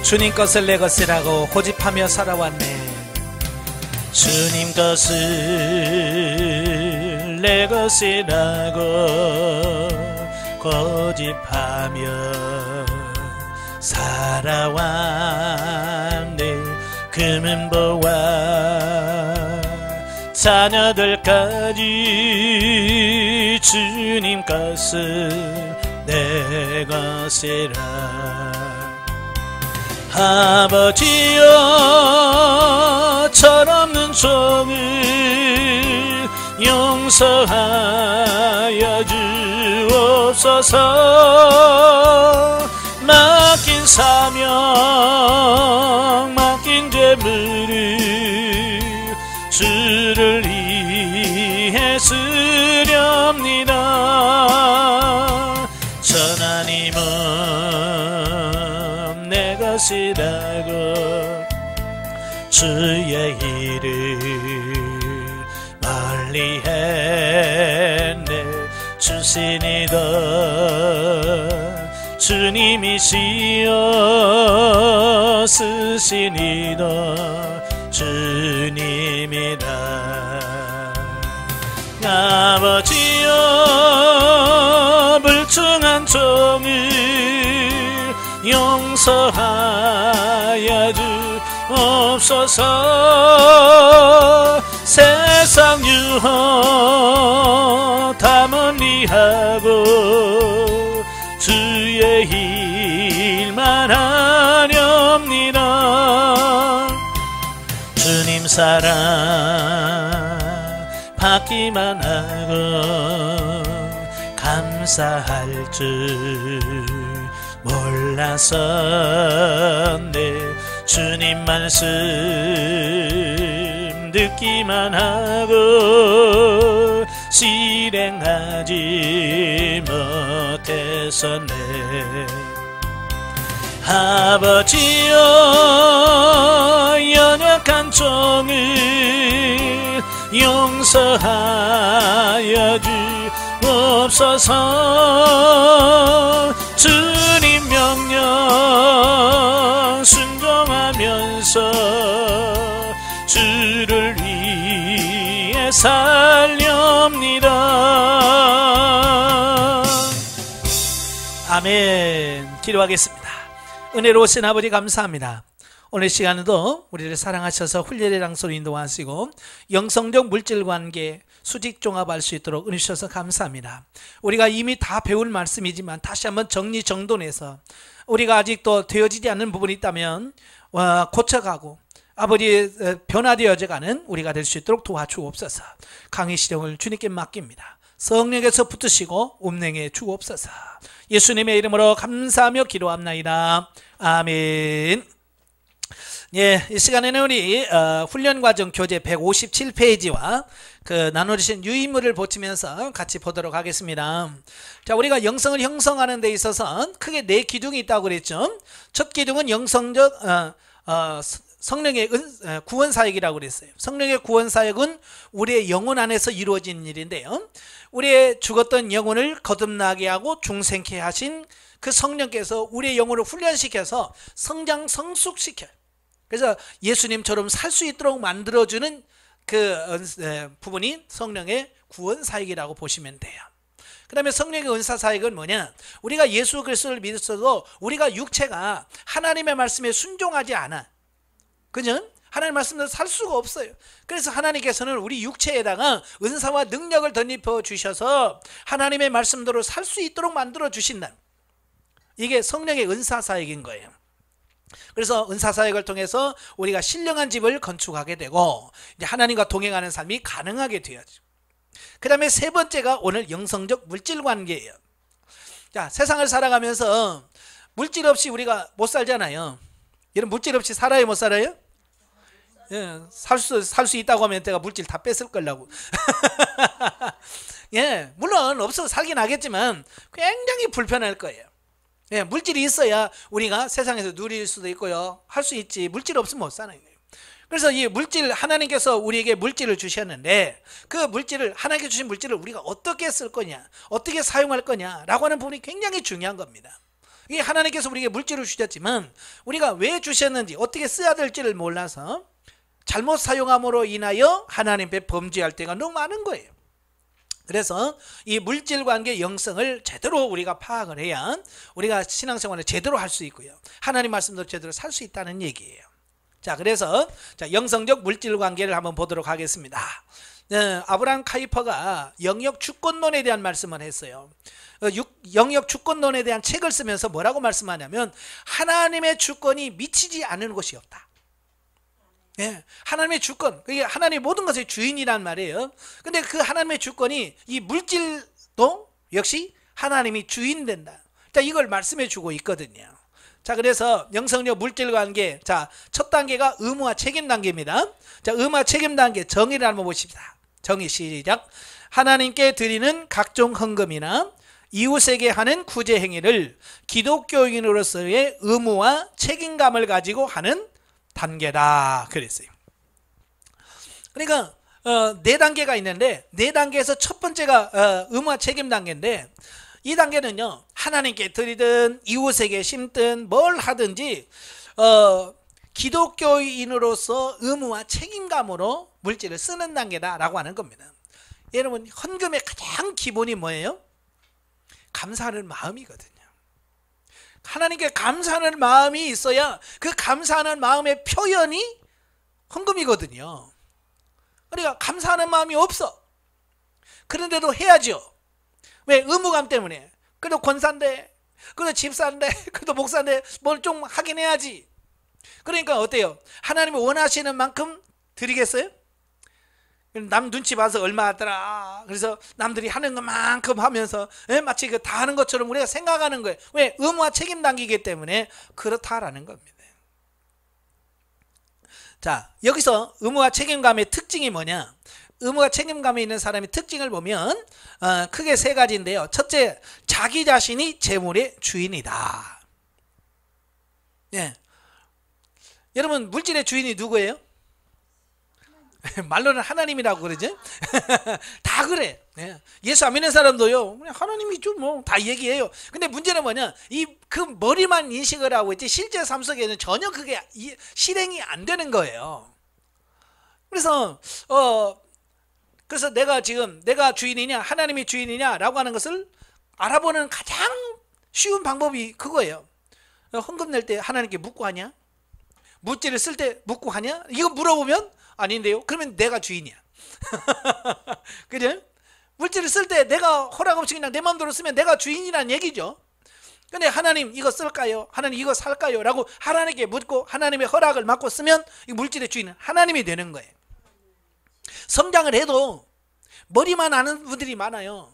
주님 것을 내 것이라고 고집하며 살아왔네. 주님 것을 내 것이라고 고집하며 살아왔네. 금은보와 자녀들까지 주님 것을 내 것이라. 아버지여 철없는 종을 용서하여 주옵소서. 맡긴 사명 맡긴 재물을 주를 위해 쓰렵니다. 전하님은 내 것이라고 주의 일을 멀리 했네. 주신이다 주님이시여 쓰시니다 주님이다. 아버지여 불충한 종을 용서하여 주옵소서. 세상 유혹 다 멀리하고 주의 일만 하렵니다. 주님 사랑 받기만 하고 감사할 줄 몰랐었네. 주님 말씀 듣기만 하고 실행하지 못했었네. 아버지여 연약한 종을 용서하여 주옵소서. 주님 명령 순종하면서 주를 위해 살렵니다. 아멘. 기도하겠습니다. 은혜로우신 아버지 감사합니다. 오늘 시간에도 우리를 사랑하셔서 훈련의 장소로 인도하시고 영성적 물질관계 수직종합할 수 있도록 은혜 주셔서 감사합니다. 우리가 이미 다 배울 말씀이지만 다시 한번 정리정돈해서 우리가 아직도 되어지지 않는 부분이 있다면 고쳐가고 아버지 변화되어져가는 우리가 될 수 있도록 도와주옵소서. 강의 실용을 주님께 맡깁니다. 성령에서 붙으시고 운행해 주옵소서. 예수님의 이름으로 감사하며 기도합나이다. 아멘. 예, 이 시간에는 우리 훈련과정 교재 157페이지와 그 나눠주신 유인물을 보시면서 같이 보도록 하겠습니다. 자, 우리가 영성을 형성하는 데 있어서 크게 4기둥이 있다고 그랬죠. 첫 기둥은 영성적 성령의 구원사역이라고 그랬어요. 성령의 구원사역은 우리의 영혼 안에서 이루어진 일인데요, 우리의 죽었던 영혼을 거듭나게 하고 중생케 하신 그 성령께서 우리의 영혼을 훈련시켜서 성장 성숙시켜요. 그래서 예수님처럼 살 수 있도록 만들어주는 그 부분이 성령의 구원사역이라고 보시면 돼요. 그 다음에 성령의 은사사역은 뭐냐, 우리가 예수 그리스도를 믿었어도 우리가 육체가 하나님의 말씀에 순종하지 않아. 그죠? 하나님의 말씀대로 살 수가 없어요. 그래서 하나님께서는 우리 육체에다가 은사와 능력을 덧입혀 주셔서 하나님의 말씀대로 살 수 있도록 만들어 주신다. 이게 성령의 은사사역인 거예요. 그래서 은사사역을 통해서 우리가 신령한 집을 건축하게 되고 이제 하나님과 동행하는 삶이 가능하게 되어져. 그 다음에 세 번째가 오늘 영성적 물질관계예요. 자, 세상을 살아가면서 물질 없이 우리가 못 살잖아요. 여러분, 물질 없이 살아요, 못 살아요? 예, 살 수 있다고 하면 내가 물질 다 뺏을 거라고. 예, 물론 없어서 살긴 하겠지만 굉장히 불편할 거예요. 예, 물질이 있어야 우리가 세상에서 누릴 수도 있고요, 할 수 있지. 물질 없으면 못 사는 거예요. 그래서 이 물질, 하나님께서 우리에게 물질을 주셨는데 그 물질을, 하나님께 주신 물질을 우리가 어떻게 쓸 거냐, 어떻게 사용할 거냐라고 하는 부분이 굉장히 중요한 겁니다. 이게 하나님께서 우리에게 물질을 주셨지만 우리가 왜 주셨는지 어떻게 써야 될지를 몰라서 잘못 사용함으로 인하여 하나님 앞에 범죄할 때가 너무 많은 거예요. 그래서 이 물질관계 영성을 제대로 우리가 파악을 해야 우리가 신앙생활을 제대로 할 수 있고요, 하나님 말씀도 제대로 살 수 있다는 얘기예요. 자, 그래서 영성적 물질관계를 한번 보도록 하겠습니다. 아브라함 카이퍼가 영역 주권론에 대한 말씀을 했어요. 영역 주권론에 대한 책을 쓰면서 뭐라고 말씀하냐면 하나님의 주권이 미치지 않은 곳이 없다. 하나님의 주권, 그게 하나님의 모든 것의 주인이란 말이에요. 근데 그 하나님의 주권이 이 물질도 역시 하나님이 주인 된다. 자, 이걸 말씀해 주고 있거든요. 자, 그래서 영성적 물질관계, 자, 첫 단계가 의무와 책임 단계입니다. 자, 의무와 책임 단계 정의를 한번 보십시다. 정의 시작. 하나님께 드리는 각종 헌금이나 이웃에게 하는 구제 행위를 기독교인으로서의 의무와 책임감을 가지고 하는 단계다 그랬어요. 그러니까 네 단계가 있는데 네 단계에서 첫 번째가 의무와 책임 단계인데, 이 단계는요, 하나님께 드리든 이웃에게 심든 뭘 하든지 기독교인으로서 의무와 책임감으로 물질을 쓰는 단계다라고 하는 겁니다. 여러분, 헌금의 가장 기본이 뭐예요? 감사하는 마음이거든요. 하나님께 감사하는 마음이 있어야 그 감사하는 마음의 표현이 헌금이거든요. 그러니까 감사하는 마음이 없어. 그런데도 해야죠. 왜? 의무감 때문에. 그래도 권사인데, 그래도 집사인데, 그래도 목사인데 뭘 좀 하긴 해야지. 그러니까 어때요? 하나님이 원하시는 만큼 드리겠어요? 남 눈치 봐서 얼마 하더라. 그래서 남들이 하는 것만큼 하면서 마치 그 다 하는 것처럼 우리가 생각하는 거예요. 왜? 의무와 책임 단계이기 때문에 그렇다라는 겁니다. 자, 여기서 의무와 책임감의 특징이 뭐냐? 의무와 책임감이 있는 사람의 특징을 보면 크게 세 가지인데요. 첫째, 자기 자신이 재물의 주인이다. 여러분, 물질의 주인이 누구예요? 말로는 하나님이라고 그러죠. 다 그래. 예수 안 믿는 사람도요, 하나님이죠 뭐 다 얘기해요. 근데 문제는 뭐냐, 그 머리만 인식을 하고 있지 실제 삶 속에는 전혀 그게 실행이 안 되는 거예요. 그래서 내가 지금 내가 주인이냐 하나님이 주인이냐라고 하는 것을 알아보는 가장 쉬운 방법이 그거예요. 헌금 낼 때 하나님께 묻고 하냐? 물질을 쓸 때 묻고 하냐? 이거 물어보면 아닌데요. 그러면 내가 주인이야. 그죠? 물질을 쓸 때 내가 허락 없이 그냥 내 마음대로 쓰면 내가 주인이라는 얘기죠. 근데 하나님 이거 쓸까요? 하나님 이거 살까요? 라고 하나님께 묻고 하나님의 허락을 받고 쓰면 이 물질의 주인은 하나님이 되는 거예요. 성장을 해도 머리만 아는 분들이 많아요.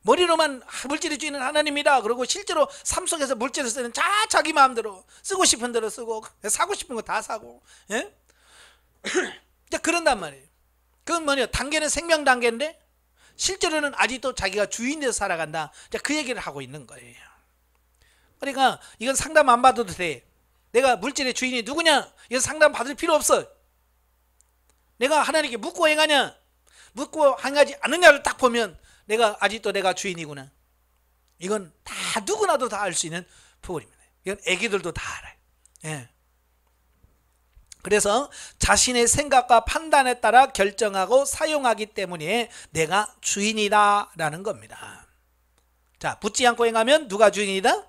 머리로만 물질의 주인은 하나님이다 그러고 실제로 삶 속에서 물질을 쓰는 자기 마음대로 쓰고 싶은 대로 쓰고 사고 싶은 거 다 사고, 그런단 말이에요. 그건 뭐냐, 단계는 생명 단계인데 실제로는 아직도 자기가 주인 돼서 살아간다. 그 얘기를 하고 있는 거예요. 그러니까 이건 상담 안 받아도 돼. 내가 물질의 주인이 누구냐, 이건 상담 받을 필요 없어. 내가 하나님께 묻고 행하냐, 묻고 행하지 않느냐를 딱 보면 내가 아직도 내가 주인이구나. 이건 다 누구나도 다 알 수 있는 부분입니다. 이건 애기들도 다 알아요. 그래서 자신의 생각과 판단에 따라 결정하고 사용하기 때문에 내가 주인이다 라는 겁니다. 자, 묻지 않고 행하면 누가 주인이다?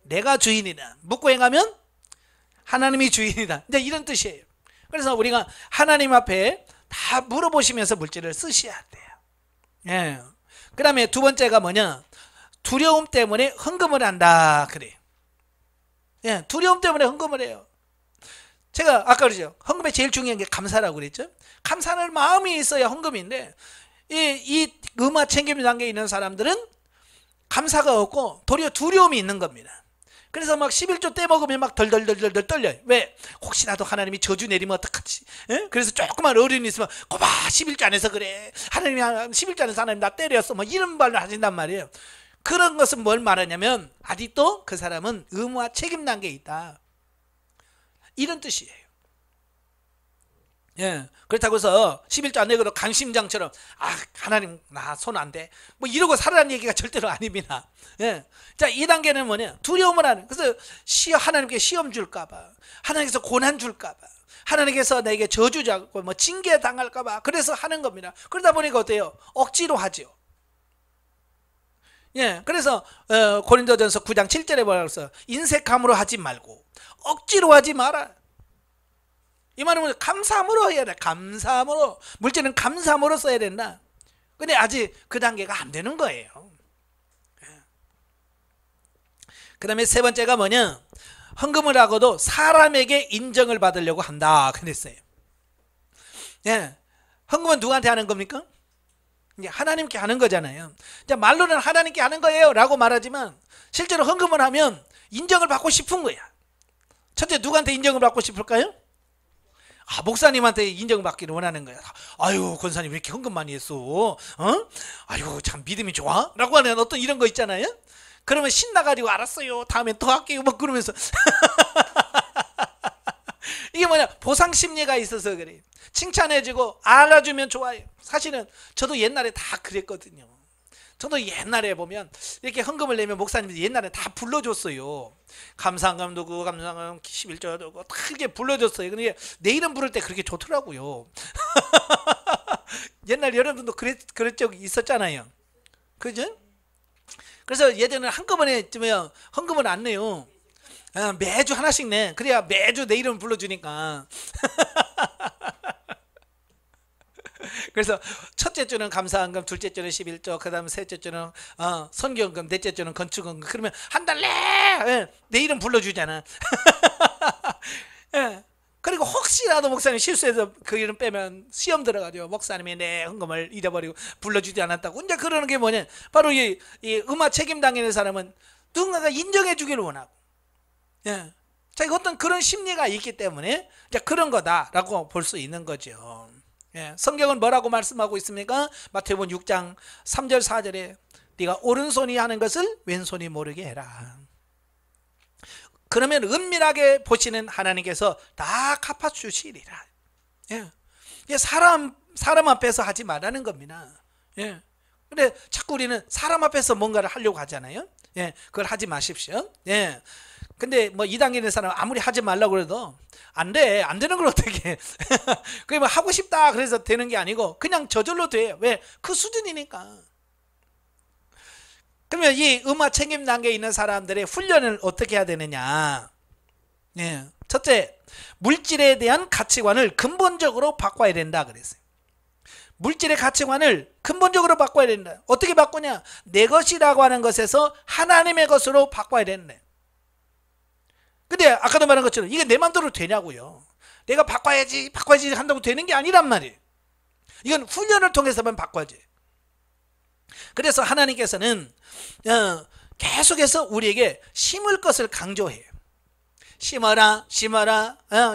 내가 주인이다. 묻고 행하면 하나님이 주인이다. 이제 이런 뜻이에요. 그래서 우리가 하나님 앞에 다 물어보시면서 물질을 쓰셔야 돼요. 그 다음에 두 번째가 뭐냐, 두려움 때문에 헌금을 한다 그래요. 두려움 때문에 헌금을 해요. 제가 아까 그러죠, 헌금에 제일 중요한 게 감사라고 그랬죠. 감사할 마음이 있어야 헌금인데 이 의무와 책임 단계에 있는 사람들은 감사가 없고 도리어 두려움이 있는 겁니다. 그래서 막 11조 떼먹으면 막 덜덜덜덜 떨려요. 왜? 혹시라도 하나님이 저주 내리면 어떡하지? 그래서 조그만 어른이 있으면 거봐 11조 안에서 그래, 하나님이 11조 안에서 하나님 나 때렸어, 뭐 이런 말을 하신단 말이에요. 그런 것은 뭘 말하냐면 아직도 그 사람은 의무와 책임 단계에 있다, 이런 뜻이에요. 예. 그렇다고 해서 11조 안 내고도 강심장처럼 하나님 나 손 안 대. 뭐 이러고 살아라는 얘기가 절대로 아닙니다. 예. 자, 2단계는 뭐냐? 두려움을 하는. 그래서 하나님께 시험 줄까 봐. 하나님께서 고난 줄까 봐. 하나님께서 내게 저주 잡고 뭐 징계 당할까 봐. 그래서 하는 겁니다. 그러다 보니까 어때요? 억지로 하죠. 예. 그래서 고린도전서 9장 7절에 뭐라고 했어요? 인색함으로 하지 말고 억지로 하지 마라. 이 말은 뭐냐? 감사함으로 해야 돼. 감사함으로. 물질은 감사함으로 써야 된다. 근데 아직 그 단계가 안 되는 거예요. 그 다음에 세 번째가 뭐냐? 헌금을 하고도 사람에게 인정을 받으려고 한다. 그랬어요. 예. 헌금은 누구한테 하는 겁니까? 하나님께 하는 거잖아요. 말로는 하나님께 하는 거예요 라고 말하지만 실제로 헌금을 하면 인정을 받고 싶은 거야. 첫째, 누구한테 인정을 받고 싶을까요? 목사님한테 인정을 받기를 원하는 거야. 아유, 권사님 왜 이렇게 헌금 많이 했어? 아유, 참 믿음이 좋아? 라고 하는 어떤 이런 거 있잖아요. 그러면 신나가지고 알았어요, 다음엔 더 할게요 막 그러면서 이게 뭐냐? 보상 심리가 있어서 그래. 칭찬해주고 알아주면 좋아요. 사실은 저도 옛날에 다 그랬거든요. 저도 옛날에 보면 이렇게 헌금을 내면 목사님들이 옛날에 다 불러줬어요. 감사함도 그 감사함 11조도 다 그렇게 불러줬어요. 근데 내 이름 부를 때 그렇게 좋더라고요. 옛날 여러분도 그런 적이 있었잖아요. 그죠? 그래서 예전에 한꺼번에 헌금을 안 내요. 매주 하나씩 내. 그래야 매주 내 이름 불러주니까. 그래서 첫째 주는 감사헌금, 둘째 주는 11조, 그 다음 셋째 주는 선교헌금, 넷째 주는 건축헌금. 그러면 한 달 내 이름 불러주잖아. 예. 그리고 혹시라도 목사님 실수해서 그 이름 빼면 시험 들어가죠. 목사님이 내 헌금을 잃어버리고 불러주지 않았다고. 이제 그러는 게 뭐냐? 바로 이 음악 책임당에 있는 사람은 누군가가 인정해 주기를 원하고, 예. 자, 어떤 그런 심리가 있기 때문에 이제 그런 거다라고 볼 수 있는 거죠. 예. 성경은 뭐라고 말씀하고 있습니까? 마태복음 6장 3절 4절에 네가 오른손이 하는 것을 왼손이 모르게 해라. 그러면 은밀하게 보시는 하나님께서 다 갚아주시리라. 예. 사람 앞에서 하지 말라는 겁니다. 예. 근데 자꾸 우리는 사람 앞에서 뭔가를 하려고 하잖아요. 예. 그걸 하지 마십시오. 예. 근데 뭐 2단계 된 사람 아무리 하지 말라고 그래도 안 돼. 안 되는 걸 어떻게 해. 그게 뭐 하고 싶다 그래서 되는 게 아니고 그냥 저절로 돼요. 왜? 그 수준이니까. 그러면 이 음악 책임 단계에 있는 사람들의 훈련을 어떻게 해야 되느냐? 예. 첫째, 물질에 대한 가치관을 근본적으로 바꿔야 된다 그랬어요. 물질의 가치관을 근본적으로 바꿔야 된다. 어떻게 바꾸냐? 내 것이라고 하는 것에서 하나님의 것으로 바꿔야 된다. 근데 아까도 말한 것처럼 이게 내 맘대로 되냐고요. 내가 바꿔야지 한다고 되는 게 아니란 말이에요. 이건 훈련을 통해서만 바꿔야지. 그래서 하나님께서는 계속해서 우리에게 심을 것을 강조해요. 심어라,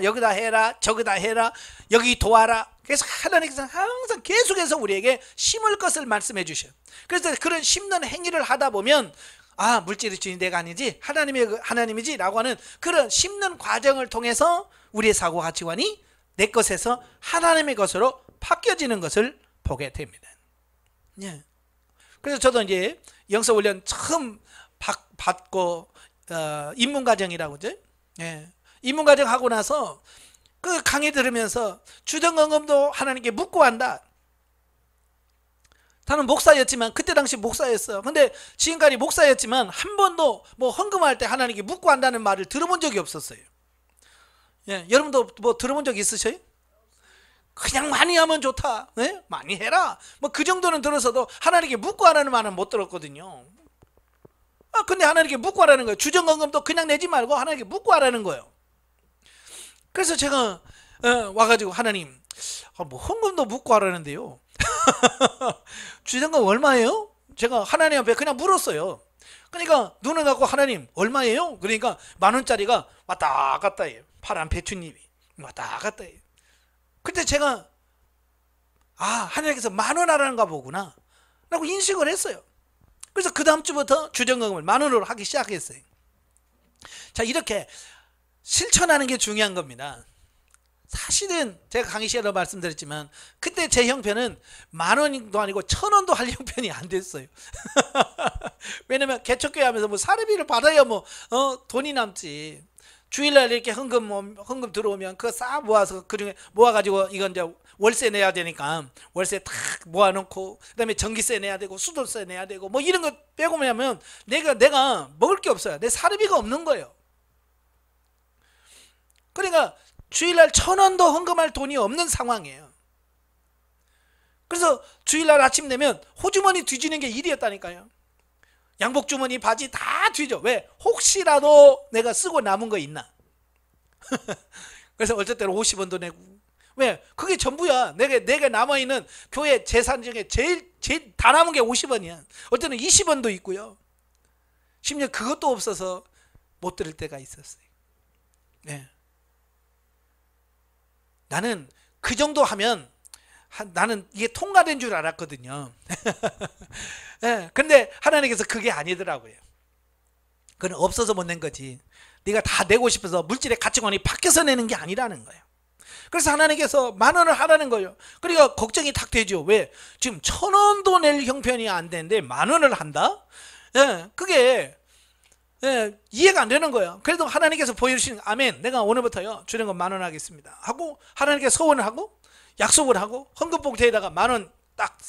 여기다 해라, 저기다 해라, 여기 도와라. 그래서 하나님께서 항상 계속해서 우리에게 심을 것을 말씀해 주셔요. 그래서 그런 심는 행위를 하다 보면 물질의 주인 내가 아니지 하나님이지 라고 하는 그런 심는 과정을 통해서 우리의 사고 가치관이 내 것에서 하나님의 것으로 바뀌어지는 것을 보게 됩니다. 예. 그래서 저도 이제 영성훈련 처음 받고 입문과정이라고 그죠? 예. 입문과정 하고 나서 그 강의 들으면서 주정헌금도 하나님께 묻고 한다. 나는 목사였지만 그때 당시 목사였어요. 근데 지금까지 목사였지만 한 번도 뭐 헌금할 때 하나님께 묻고 한다는 말을 들어본 적이 없었어요. 예, 여러분도 뭐 들어본 적 있으셔요? 그냥 많이 하면 좋다. 네? 많이 해라. 뭐 그 정도는 들어서도 하나님께 묻고 하라는 말은 못 들었거든요. 근데 하나님께 묻고 하라는 거예요. 주정헌금도 그냥 내지 말고 하나님께 묻고 하라는 거예요. 그래서 제가 와가지고 하나님, 뭐 헌금도 묻고 하라는데요. 주정헌금 얼마예요? 제가 하나님 앞에 그냥 물었어요. 그러니까 눈을 감고 하나님 얼마예요? 그러니까 10,000원짜리가 왔다 갔다 해요. 파란 배추잎이 왔다 갔다 해요. 그때 제가 하나님께서 10,000원 하라는가 보구나 라고 인식을 했어요. 그래서 그 다음 주부터 주정헌금을 10,000원으로 하기 시작했어요. 자, 이렇게 실천하는 게 중요한 겁니다. 사실은 제가 강의 시간에 말씀드렸지만 그때 제 형편은 10,000원도 아니고 1,000원도 할 형편이 안 됐어요. 왜냐면 개척교회 하면서 뭐 사례비를 받아야 뭐 돈이 남지. 주일날 이렇게 헌금 들어오면 그거 싹 모아서 그중에 모아가지고 이건 이제 월세 내야 되니까 월세 탁 모아놓고 그다음에 전기세 내야 되고 수도세 내야 되고 뭐 이런 거 빼고 뭐냐면 내가 먹을 게 없어요. 내 사례비가 없는 거예요. 그러니까 주일날 1,000원도 헌금할 돈이 없는 상황이에요. 그래서 주일날 아침 되면 호주머니 뒤지는 게 일이었다니까요. 양복 주머니 바지 다 뒤져. 왜? 혹시라도 내가 쓰고 남은 거 있나. 그래서 어쩔 때는 50원도 내고. 왜? 그게 전부야. 내가 남아있는 교회 재산 중에 제일 다 남은 게 50원이야. 어쩔 때는 20원도 있고요. 심지어 그것도 없어서 못 들을 때가 있었어요. 네. 나는 그 정도 하면 나는 이게 통과된 줄 알았거든요. 네, 근데 하나님께서 그게 아니더라고요. 그건 없어서 못 낸 거지. 네가 다 내고 싶어서 물질의 가치관이 바뀌어서 내는 게 아니라는 거예요. 그래서 하나님께서 10,000원을 하라는 거예요. 그러니까 걱정이 탁 되죠. 왜? 지금 1,000원도 낼 형편이 안 되는데 10,000원을 한다? 네, 그게 이해가 안 되는 거예요. 그래도 하나님께서 보여주시는 아멘, 내가 오늘부터요 주는 건 10,000원 하겠습니다 하고 하나님께서 서원을 하고 약속을 하고 헌금 봉투에다가 10,000원 딱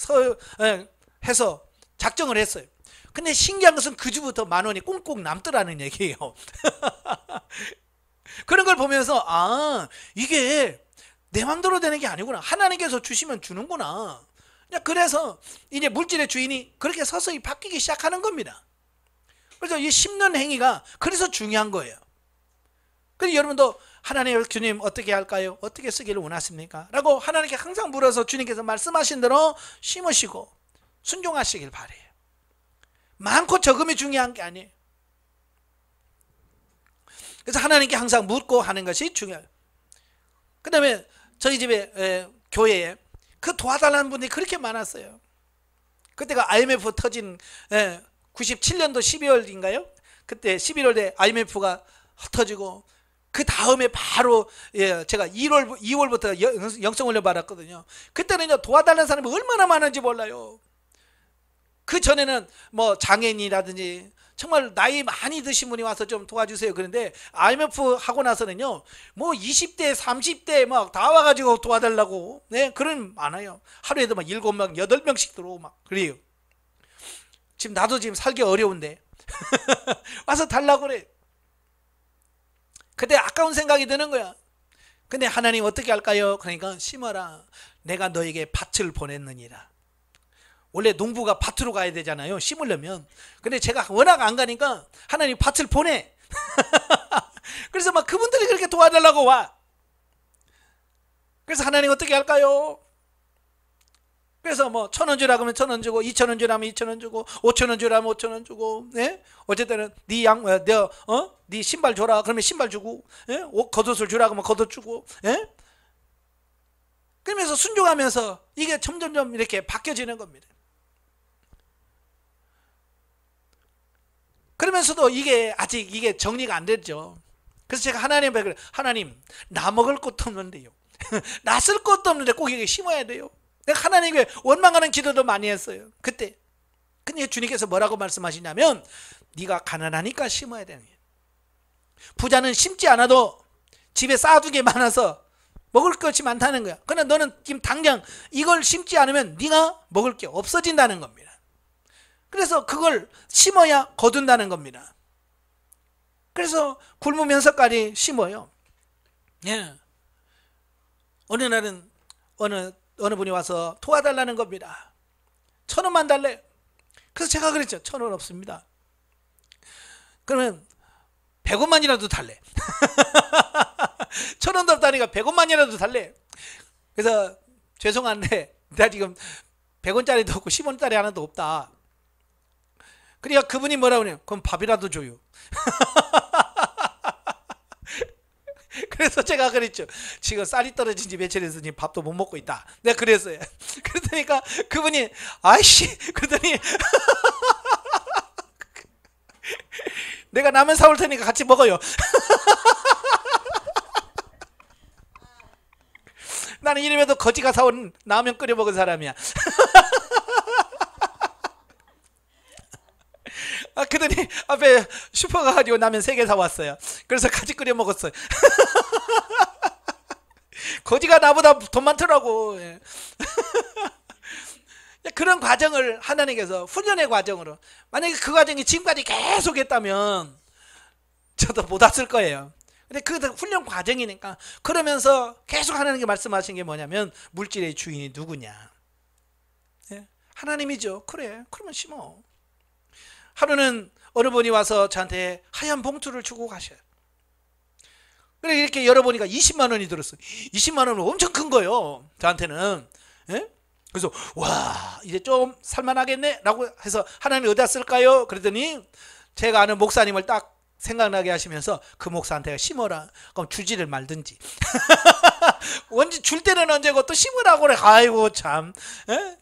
해서 작정을 했어요. 근데 신기한 것은 그 주부터 10,000원이 꽁꽁 남더라는 얘기예요. 그런 걸 보면서 이게 내 맘대로 되는 게 아니구나. 하나님께서 주시면 주는구나. 그래서 이제 물질의 주인이 그렇게 서서히 바뀌기 시작하는 겁니다. 그래서 이 심는 행위가 그래서 중요한 거예요. 그래서 여러분도 하나님, 주님 어떻게 할까요? 어떻게 쓰기를 원하십니까? 라고 하나님께 항상 물어서 주님께서 말씀하신 대로 심으시고 순종하시길 바래요. 많고 적음이 중요한 게 아니에요. 그래서 하나님께 항상 묻고 하는 것이 중요해요. 그 다음에 저희 집에 교회에 그 도와달라는 분들이 그렇게 많았어요. 그때가 IMF 터진 97년도 12월인가요? 그때 11월에 IMF가 터지고 그 다음에 바로 제가 2월부터 영성훈련 받았거든요. 그때는 도와달라는 사람이 얼마나 많은지 몰라요. 그 전에는 뭐 장애인이라든지 정말 나이 많이 드신 분이 와서 좀 도와주세요. 그런데 IMF 하고 나서는요, 뭐 20대, 30대 막 다 와가지고 도와달라고, 그런 많아요. 하루에도 막 7명, 8명씩 들어오고 막 그래요. 지금 나도 지금 살기 어려운데 와서 달라고 그래. 그때 아까운 생각이 드는 거야. 근데 하나님 어떻게 할까요? 그러니까 심어라. 내가 너에게 밭을 보냈느니라. 원래 농부가 밭으로 가야 되잖아요, 심으려면. 근데 제가 워낙 안 가니까 하나님 밭을 보내. 그래서 막 그분들이 그렇게 도와달라고 와. 그래서 하나님 어떻게 할까요? 그래서 뭐 1,000원 주라 그러면 1,000원 주고, 2,000원 주라면 2,000원 주고, 5,000원 주라면 5,000원 주고, 어쨌든 네 신발 줘라 그러면 신발 주고, 겉옷을 주라 그러면 겉옷 주고, 그러면서 순종하면서 이게 점점점 이렇게 바뀌어지는 겁니다. 그러면서도 이게 아직 이게 정리가 안 됐죠. 그래서 제가 하나님께 그래, 하나님 나 먹을 것도 없는데요, 나 쓸 것도 없는데 꼭 이게 심어야 돼요. 내가 하나님께 원망하는 기도도 많이 했어요, 그때. 근데 주님께서 뭐라고 말씀하시냐면, 네가 가난하니까 심어야 되는 거예요. 부자는 심지 않아도 집에 쌓아둔 게 많아서 먹을 것이 많다는 거야. 그러나 너는 지금 당장 이걸 심지 않으면 네가 먹을 게 없어진다는 겁니다. 그래서 그걸 심어야 거둔다는 겁니다. 그래서 굶으면서까지 심어요. 어느 날은 어느 분이 와서 도와달라는 겁니다. 1,000원만 달래. 그래서 제가 그랬죠. 1,000원 없습니다. 그러면 100원만이라도 달래. 1,000원도 없다니까 100원만이라도 달래. 그래서 죄송한데 나 지금 100원짜리도 없고 10원짜리 하나도 없다. 그러니까 그분이 뭐라고 그래요? 그럼 밥이라도 줘요. 그래서 제가 그랬죠. 지금 쌀이 떨어진 지 며칠 됐으니 밥도 못 먹고 있다. 내가 그랬어요. 그러니까 그분이 아이씨, 그러더니 내가 라면 사올 테니까 같이 먹어요. 나는 이래봬도 거지가 사온 라면 끓여 먹은 사람이야. 그러더니 앞에 슈퍼 가가지고 라면 3개 사왔어요. 그래서 같이 끓여 먹었어요. 거지가 나보다 돈 많더라고. 예. 그런 과정을 하나님께서 훈련의 과정으로, 만약에 그 과정이 지금까지 계속 했다면 저도 못 왔을 거예요. 근데 그 훈련 과정이니까. 그러면서 계속 하나님께 말씀하신 게 뭐냐면, 물질의 주인이 누구냐? 예? 하나님이죠. 그래, 그러면 심어. 하루는 어느 분이 와서 저한테 하얀 봉투를 주고 가셔요. 그래, 이렇게 열어보니까 20만 원이 들었어요. 20만 원은 엄청 큰 거예요, 저한테는. 예? 그래서 와, 이제 좀 살만하겠네 라고 해서, 하나님 어디다 쓸까요? 그랬더니 제가 아는 목사님을 딱 생각나게 하시면서, 그 목사한테 심어라. 그럼 주지를 말든지. 언제 줄 때는 언제고 또 심으라고 그래. 아이고 참. 에?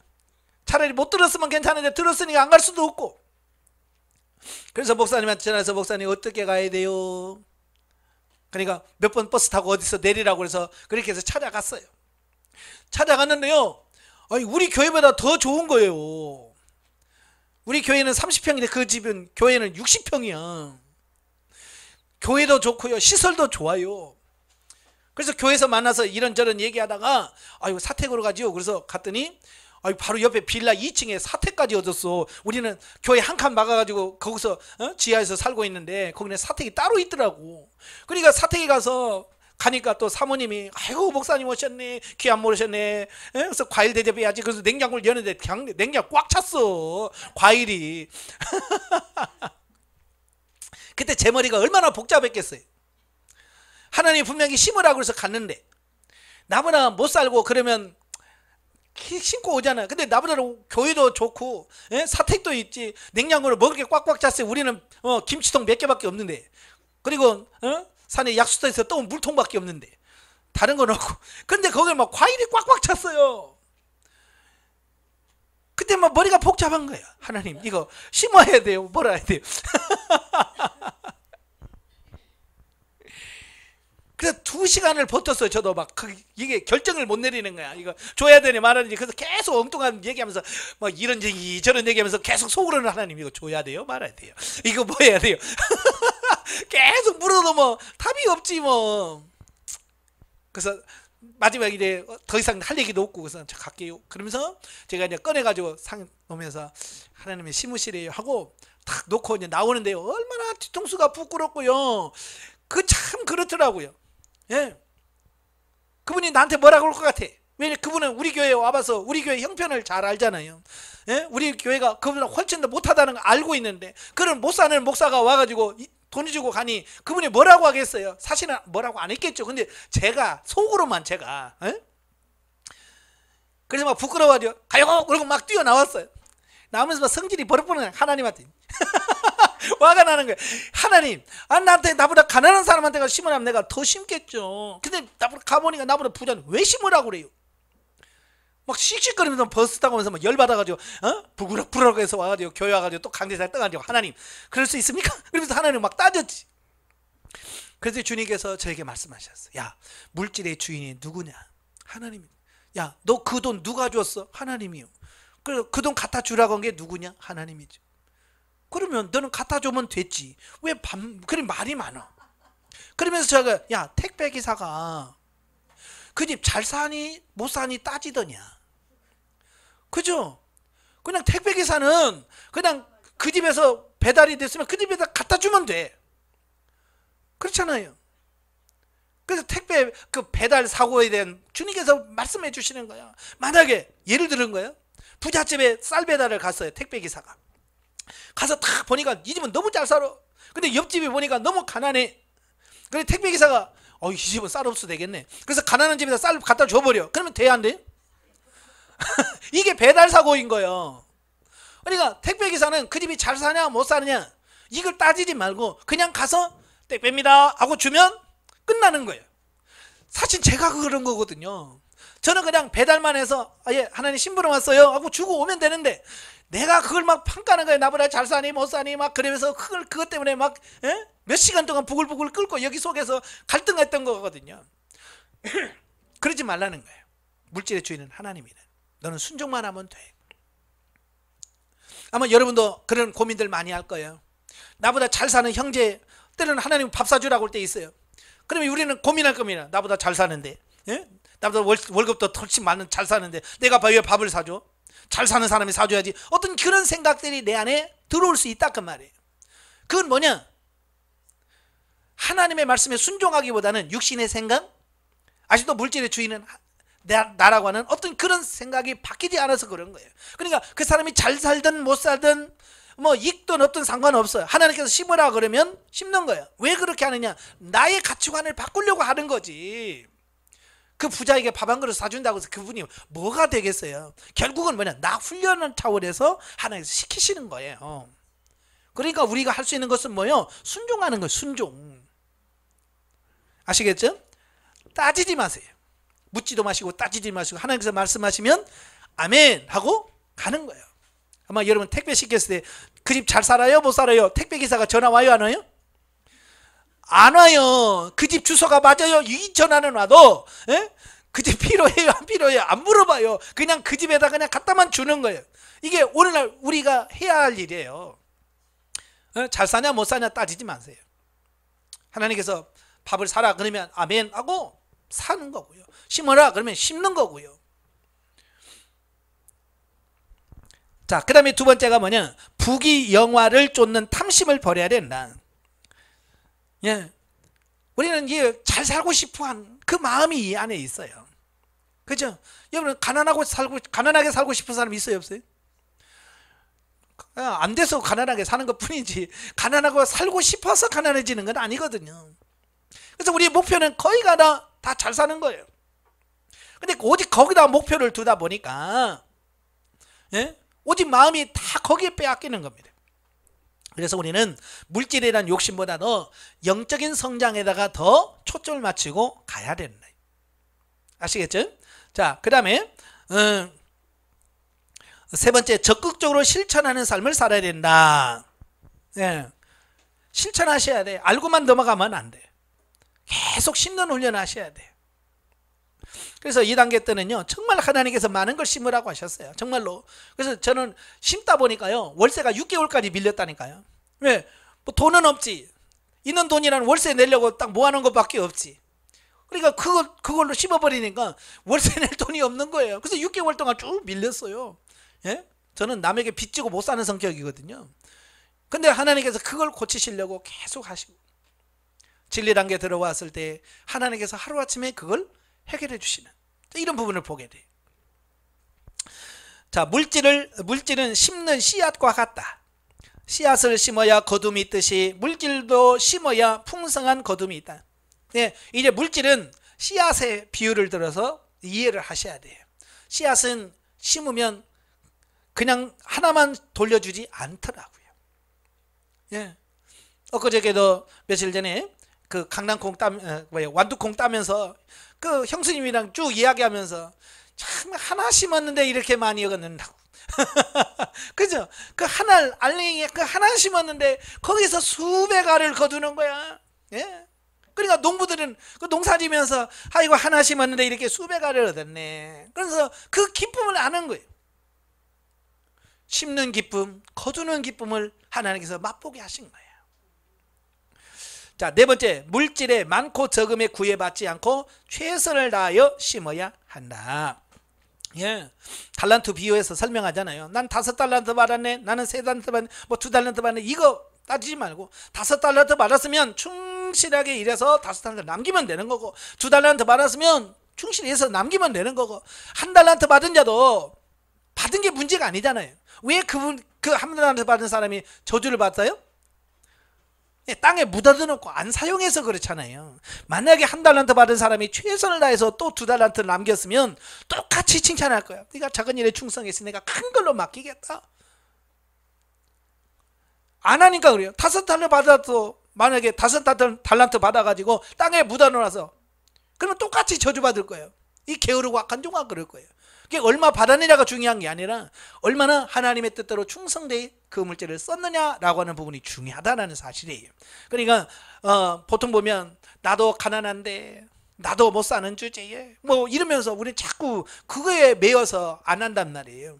차라리 못 들었으면 괜찮은데 들었으니까 안 갈 수도 없고. 그래서 목사님한테 전화해서, 목사님 어떻게 가야 돼요? 그러니까 몇 번 버스 타고 어디서 내리라고 해서 그렇게 해서 찾아갔어요. 찾아갔는데요, 아니, 우리 교회보다 더 좋은 거예요. 우리 교회는 30평인데 그 집은, 교회는 60평이야. 교회도 좋고요, 시설도 좋아요. 그래서 교회에서 만나서 이런저런 얘기하다가, 아유, 사택으로 가지요. 그래서 갔더니, 아유, 바로 옆에 빌라 2층에 사택까지 얻었어. 우리는 교회 한 칸 막아가지고 거기서 지하에서 살고 있는데, 거기는 사택이 따로 있더라고. 그러니까 사택에 가서 가니까 또 사모님이, 아이고 목사님 오셨네, 귀한 분 오셨네. 그래서 과일 대접해야지. 그래서 냉장고를 여는데 냉장 꽉 찼어, 과일이. 그때 제 머리가 얼마나 복잡했겠어요. 하나님 분명히 심으라고 해서 갔는데, 나보다 못 살고 그러면 심고 오잖아요. 근데 나보다 교회도 좋고, 사택도 있지, 냉장고를 먹을 게 꽉꽉 찼어요. 우리는 김치통 몇 개밖에 없는데, 그리고 산에 약수터에서 떠온 물통밖에 없는데, 다른 건 없고. 근데 거기에 막 과일이 꽉꽉 찼어요. 그때 막 머리가 복잡한 거야. 하나님, 이거 심어야 돼요, 뭐라 해야 돼요? 그래서 2시간을 버텼어요. 저도 막 이게 결정을 못 내리는 거야. 이거 줘야 되니 말아야 되니. 그래서 계속 엉뚱한 얘기하면서 막 이런 얘기 저런 얘기하면서 계속 속으로는, 하나님 이거 줘야 돼요, 말아야 돼요, 이거 뭐 해야 돼요? 계속 물어도 뭐 답이 없지 뭐. 그래서 마지막에 이제 더 이상 할 얘기도 없고, 그래서 저 갈게요. 그러면서 제가 이제 꺼내가지고 상 놓으면서, 하나님의 심으시래요 하고 탁 놓고 이제 나오는데요, 얼마나 뒤통수가 부끄럽고요. 그 참 그렇더라고요. 예. 그분이 나한테 뭐라 그럴 것 같아. 왜냐면 그분은 우리 교회에 와봐서 우리 교회 형편을 잘 알잖아요. 예? 우리 교회가 그분보다 훨씬 더 못하다는 걸 알고 있는데, 그런 못 사는 목사가 와가지고 돈 주고 가니 그분이 뭐라고 하겠어요? 사실은 뭐라고 안 했겠죠. 근데 제가 속으로만 제가, 예? 그래서 막 부끄러워가지고 가요 그러고 막 뛰어나왔어요. 나오면서 막 성질이 버럭버럭 나요. 하나님한테 화가 나는 거예요. 하나님, 나한테, 나보다 가난한 사람한테 심으라면 내가 더 심겠죠. 근데 나보다 가보니까 나보다 부자는 왜 심으라고 그래요? 막 씩씩거리면서 버스 타고 오면서 막 열받아가지고 부그럭부그럭 해서 와가지고 교회 와가지고 또 강대상에 떠가지고, 하나님 그럴 수 있습니까? 그러면서 하나님 막 따졌지. 그래서 주님께서 저에게 말씀하셨어요. 야, 물질의 주인이 누구냐? 하나님이. 야, 너 그 돈 누가 줬어? 하나님이요. 그 돈 갖다 주라고 한 게 누구냐? 하나님이죠. 그러면 너는 갖다 주면 됐지. 왜 그래 말이 많아. 그러면서 제가, 야, 택배기사가 그 집 잘 사니 못 사니 따지더냐. 그죠? 그냥 택배기사는 그냥 그 집에서 배달이 됐으면 그 집에다 갖다 주면 돼. 그렇잖아요. 그래서 택배 그 배달 사고에 대한 주님께서 말씀해 주시는 거야. 만약에 예를 들은 거예요. 부잣집에 쌀 배달을 갔어요, 택배기사가. 가서 딱 보니까 이 집은 너무 잘 살아. 근데 옆집에 보니까 너무 가난해. 그래 택배기사가, 이 집은 쌀 없어도 되겠네. 그래서 가난한 집에다 쌀 갖다 줘버려. 그러면 돼, 안 돼? 이게 배달 사고인 거예요. 그러니까 택배기사는 그 집이 잘 사냐 못 사느냐 이걸 따지지 말고 그냥 가서 택배입니다 하고 주면 끝나는 거예요. 사실 제가 그런 거거든요. 저는 그냥 배달만 해서, 예, 하나님 심부름 왔어요 하고 주고 오면 되는데, 내가 그걸 막 평가하는 거예요. 나보다 잘 사니 못 사니 막 그러면서 그것 때문에 막, 예? 몇 시간 동안 부글부글 끓고 여기 속에서 갈등했던 거거든요. 그러지 말라는 거예요. 물질의 주인은 하나님이래. 너는 순종만 하면 돼. 아마 여러분도 그런 고민들 많이 할 거예요. 나보다 잘 사는 형제, 때로는 하나님 밥 사주라고 할 때 있어요. 그러면 우리는 고민할 겁니다. 나보다 잘 사는데, 예? 나보다 월급도 훨씬 많은 잘 사는데 내가 왜 밥을 사줘? 잘 사는 사람이 사줘야지. 어떤 그런 생각들이 내 안에 들어올 수 있다 그 말이에요. 그건 뭐냐? 하나님의 말씀에 순종하기보다는 육신의 생각, 아직도 물질의 주인은 나라고 하는 어떤 그런 생각이 바뀌지 않아서 그런 거예요. 그러니까 그 사람이 잘 살든 못 살든 뭐 익든 없든 상관없어요. 하나님께서 심으라 그러면 심는 거예요. 왜 그렇게 하느냐? 나의 가치관을 바꾸려고 하는 거지. 그 부자에게 밥 한 그릇 사준다고 해서 그분이 뭐가 되겠어요? 결국은 뭐냐? 나 훈련하는 차원에서 하나님께서 시키시는 거예요. 그러니까 우리가 할 수 있는 것은 뭐예요? 순종하는 거예요. 순종. 아시겠죠? 따지지 마세요. 묻지도 마시고 따지지 마시고 하나님께서 말씀하시면 아멘 하고 가는 거예요. 아마 여러분 택배 시켰을 때 그 집 잘 살아요? 못 살아요? 택배 기사가 전화 와요? 안 와요? 안 와요. 그 집 주소가 맞아요? 이 전화는 와도 그 집 필요해요? 안 필요해요? 안 물어봐요. 그냥 그 집에다 그냥 갖다만 주는 거예요. 이게 오늘날 우리가 해야 할 일이에요. 잘 사냐 못 사냐 따지지 마세요. 하나님께서 밥을 사라 그러면 아멘 하고 사는 거고요. 심어라 그러면 심는 거고요. 자, 그 다음에 두 번째가 뭐냐? 부귀 영화를 쫓는 탐심을 버려야 된다. 예, 우리는 이게 잘 살고 싶어한 그 마음이 이 안에 있어요. 그죠? 여러분 가난하게 살고 싶은 사람 있어요 없어요? 안 돼서 가난하게 사는 것 뿐이지 가난하고 살고 싶어서 가난해지는 건 아니거든요. 그래서 우리의 목표는 거의 다 잘 사는 거예요. 근데 오직 거기다 목표를 두다 보니까 예? 오직 마음이 다 거기에 빼앗기는 겁니다. 그래서 우리는 물질이란 욕심보다도 영적인 성장에다가 더 초점을 맞추고 가야 된다. 아시겠죠? 자, 그 다음에 세 번째, 적극적으로 실천하는 삶을 살아야 된다. 예. 실천하셔야 돼. 알고만 넘어가면 안 돼. 계속 심는 훈련을 하셔야 돼. 그래서 2단계 때는요, 정말 하나님께서 많은 걸 심으라고 하셨어요. 정말로. 그래서 저는 심다 보니까요, 월세가 6개월까지 밀렸다니까요. 왜? 뭐 돈은 없지. 있는 돈이란 월세 내려고 딱 모아놓은 것밖에 없지. 그러니까 그걸로 심어버리니까 월세 낼 돈이 없는 거예요. 그래서 6개월 동안 쭉 밀렸어요. 예? 저는 남에게 빚지고 못 사는 성격이거든요. 근데 하나님께서 그걸 고치시려고 계속 하시고, 진리 단계 들어왔을 때 하나님께서 하루아침에 그걸 해결해 주시는 이런 부분을 보게 돼. 자, 물질은 심는 씨앗과 같다. 씨앗을 심어야 거둠이 있듯이 물질도 심어야 풍성한 거둠이 있다. 네, 이제 물질은 씨앗의 비유를 들어서 이해를 하셔야 돼요. 씨앗은 심으면 그냥 하나만 돌려주지 않더라고요. 예. 엊그저께도 며칠 전에 그 강낭콩 완두콩 따면서 그 형수님이랑 쭉 이야기하면서 참 하나 심었는데 이렇게 많이 얻는다고. 그죠? 그 알갱이에 그 하나 심었는데 거기서 수백 알을 거두는 거야. 예? 그러니까 농부들은 그 농사지면서 아이고 하나 심었는데 이렇게 수백 알을 얻었네. 그래서 그 기쁨을 아는 거예요. 심는 기쁨, 거두는 기쁨을 하나님께서 맛보게 하신 거예요. 자, 네 번째, 물질에 많고 적음에 구애받지 않고 최선을 다하여 심어야 한다. 예, 달란트 비유해서 설명하잖아요. 난 5달란트 받았네, 나는 3달란트 받았네, 뭐 2달란트 받았네, 이거 따지지 말고 5달란트 받았으면 충실하게 일해서 5달란트 남기면 되는 거고, 2달란트 받았으면 충실히 해서 남기면 되는 거고, 1달란트 받은 자도 받은 게 문제가 아니잖아요. 왜 그 1달란트 받은 사람이 저주를 받아요? 땅에 묻어둬 놓고 안 사용해서 그렇잖아요. 만약에 1달란트 받은 사람이 최선을 다해서 또 2달란트를 남겼으면 똑같이 칭찬할 거야. 네가 작은 일에 충성했으니 내가 큰 걸로 맡기겠다. 안 하니까 그래요. 5달란트 받아도 만약에 5달란트 받아가지고 땅에 묻어놓아서 그러면 똑같이 저주받을 거예요. 이 게으르고 악한 종아 그럴 거예요. 그게 얼마 받았느냐가 중요한 게 아니라 얼마나 하나님의 뜻대로 충성되이 그 물질을 썼느냐라고 하는 부분이 중요하다는 사실이에요. 그러니까 보통 보면 나도 가난한데 나도 못 사는 주제에 뭐 이러면서 우리 자꾸 그거에 매여서 안 한단 말이에요.